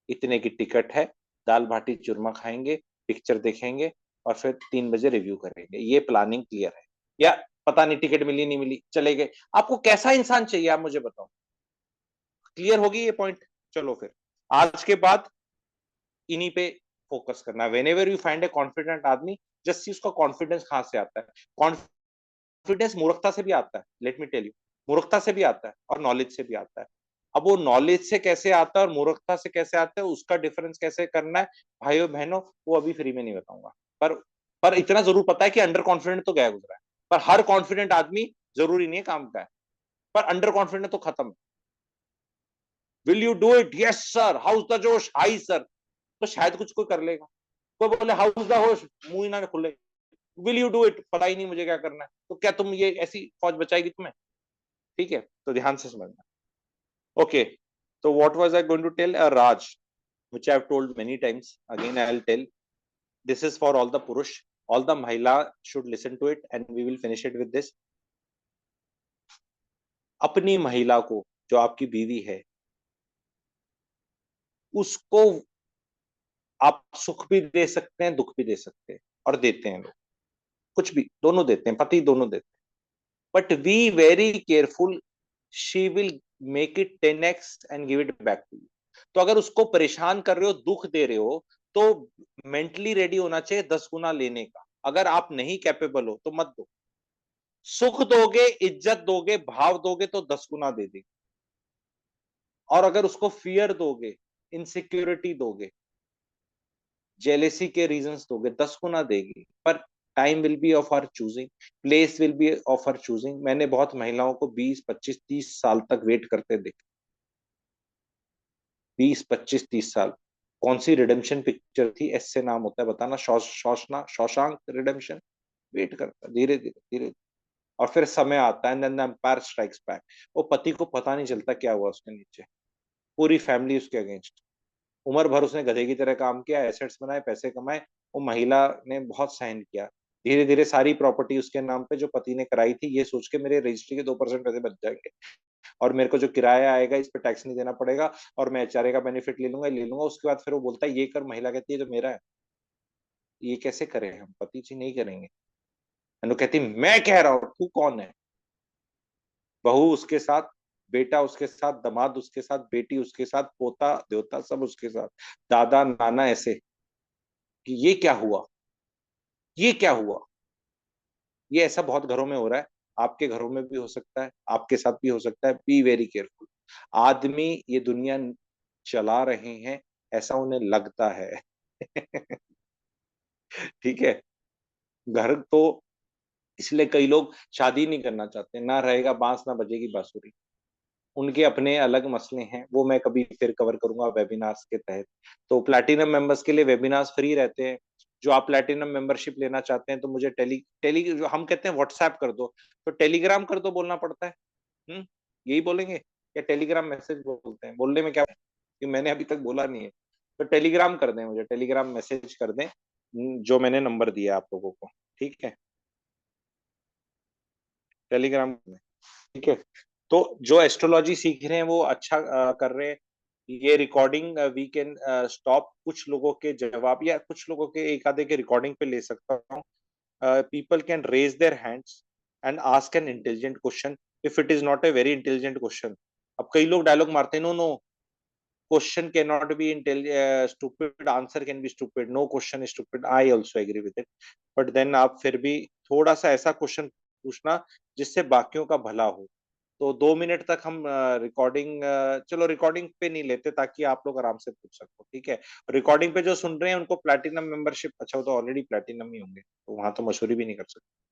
इतने की टिकट है, दाल बाटी चूरमा खाएंगे, पिक्चर देखेंगे और फिर 3 बजे रिव्यू करेंगे, ये प्लानिंग क्लियर है। या पता नहीं टिकट मिली नहीं मिली चले गए, आपको कैसा इंसान चाहिए आप मुझे बताओ? क्लियर होगी ये पॉइंट? चलो फिर आज के बाद इन्हीं पे फोकस करना है। Whenever you find A confident आदमी, जस्ट सी उसका कॉन्फिडेंस कहां से आता है। कॉन्फिडेंस मूर्खता से भी आता है, लेट मी टेल यू, मूर्खता से भी आता है और नॉलेज से भी आता है। अब वो नॉलेज से कैसे आता है और मूर्खता से कैसे आता है, उसका डिफरेंस कैसे करना है भाइयों बहनों, वो अभी फ्री में नहीं बताऊंगा। पर पर इतना जरूर पता है कि अंडर कॉन्फिडेंट तो गया गुजरा है, पर हर कॉन्फिडेंट आदमी जरूरी नहीं है काम का है, पर अंडर कॉन्फिडेंट तो खत्म। Will you do it? Yes sir. How's the josh? High sir. तो शायद कुछ कोई कर लेगा, कोई बोले हाउस द होश, मुंह ही ना खुले। Will you do it? पता ही नहीं मुझे क्या करना है, तो क्या तुम ये ऐसी फौज बचाएगी तुम्हें? ठीक है, तो ध्यान से समझना। Okay, so what was I going to tell? Raj, which I have told many times, again I will tell, this is for all the purush, all the mahila should listen to it and we will finish it with this. अपनी महिला को, जो आपकी बीवी है, उसको आप सुख भी दे सकते हैं, दुख भी दे सकते हैं, और देते हैं लोग, कुछ भी, दोनों देते हैं, पति दोनों देते हैं, but be very careful, she will make it 10x and give it back to you. तो अगर उसको परेशान कर रहे हो, दुख दे रहे हो, तो मेंटली रेडी होना चाहिए 10 गुना लेने का। अगर आप नहीं कैपेबल हो तो मत दो, सुख दोगे, इज्जत दोगे, भाव दोगे तो 10 गुना दे देगी। और अगर उसको फ़ियर दोगे, इनसिक्योरिटी दोगे, जेलेसी के रीजंस दोगे, 10 गुना देगी। पर time will be of our choosing, place will be of our choosing. मैंने बहुत महिलाओं को 20, 25, 30 साल तक वेट करते देखा। 20, 25, 30 साल। कौन सी रिडेम्पशन पिक्चर थी, एस से नाम होता है, बताना। शॉशांक रिडेम्पशन। वेट करता धीरे धीरे धीरे, और फिर समय आता है, then the empire strikes back. वो पति को पता नहीं चलता क्या हुआ उसके नीचे, पूरी फैमिली उसके अगेंस्ट। उम्र भर उसने गधे की तरह काम किया, एसेट्स बनाए, पैसे कमाए। वो महिला ने बहुत सहन किया। धीरे धीरे सारी प्रॉपर्टी उसके नाम पे जो पति ने कराई थी, ये सोच के मेरे रजिस्ट्री के 2% पैसे बच जाएंगे, और मेरे को जो किराया आएगा इस पे टैक्स नहीं देना पड़ेगा, और मैं एचआरए का बेनिफिट ले लूंगा। उसके बाद फिर वो बोलता है ये कर, महिला कहती है जो मेरा है। ये कैसे करें हम, पति जी नहीं करेंगे। अनु कहती मैं कह रहा हूँ, तू कौन है। बहू उसके साथ, बेटा उसके साथ, दामाद उसके साथ, बेटी उसके साथ, पोता देवता सब उसके साथ, दादा नाना, ऐसे कि ये क्या हुआ, ये क्या हुआ। ये ऐसा बहुत घरों में हो रहा है। आपके घरों में भी हो सकता है, आपके साथ भी हो सकता है। B very careful. आदमी ये दुनिया चला रहे हैं, ऐसा उन्हें लगता है। ठीक है। घर तो, इसलिए कई लोग शादी नहीं करना चाहते, ना रहेगा बांस ना बजेगी बांसुरी। उनके अपने अलग मसले हैं, वो मैं कभी फिर कवर करूंगा वेबिनार्स के तहत। तो प्लैटिनम मेंबर्स के लिए वेबिनार्स फ्री रहते हैं। जो आप प्लैटिनम मेंबरशिप लेना चाहते हैं तो मुझे टेली टेली जो हम कहते हैं व्हाट्सएप कर दो, तो टेलीग्राम कर दो बोलना पड़ता है। यही बोलेंगे या टेलीग्राम मैसेज बोलते हैं, बोलने में क्या है? कि मैंने अभी तक बोला नहीं है। तो टेलीग्राम कर दें, मुझे टेलीग्राम मैसेज कर दें। जो मैंने नंबर दिया आप लोगों को, ठीक है। टेलीग्राम में, ठीक है। तो जो एस्ट्रोलॉजी सीख रहे हैं वो अच्छा कर रहे हैं। ये रिकॉर्डिंग वी कैन स्टॉप कुछ लोगों के जवाब, या कुछ लोगों के एक आधे के रिकॉर्डिंग पे ले सकता हूँ। People can raise their hands and ask an intelligent question if it is not a very intelligent question. अब कई लोग डायलॉग मारते हैं, no no, question can not be stupid, answer can be stupid, no question is stupid. I also agree with it. But then आप फिर भी थोड़ा सा ऐसा क्वेश्चन पूछना जिससे बाकियों का भला हो। तो 2 मिनट तक हम रिकॉर्डिंग, चलो रिकॉर्डिंग पे नहीं लेते ताकि आप लोग आराम से पूछ सको, ठीक है। रिकॉर्डिंग पे जो सुन रहे हैं उनको प्लैटिनम मेंबरशिप, अच्छा वो तो ऑलरेडी प्लैटिनम ही होंगे, तो वहां तो मशहूरी भी नहीं कर सकते।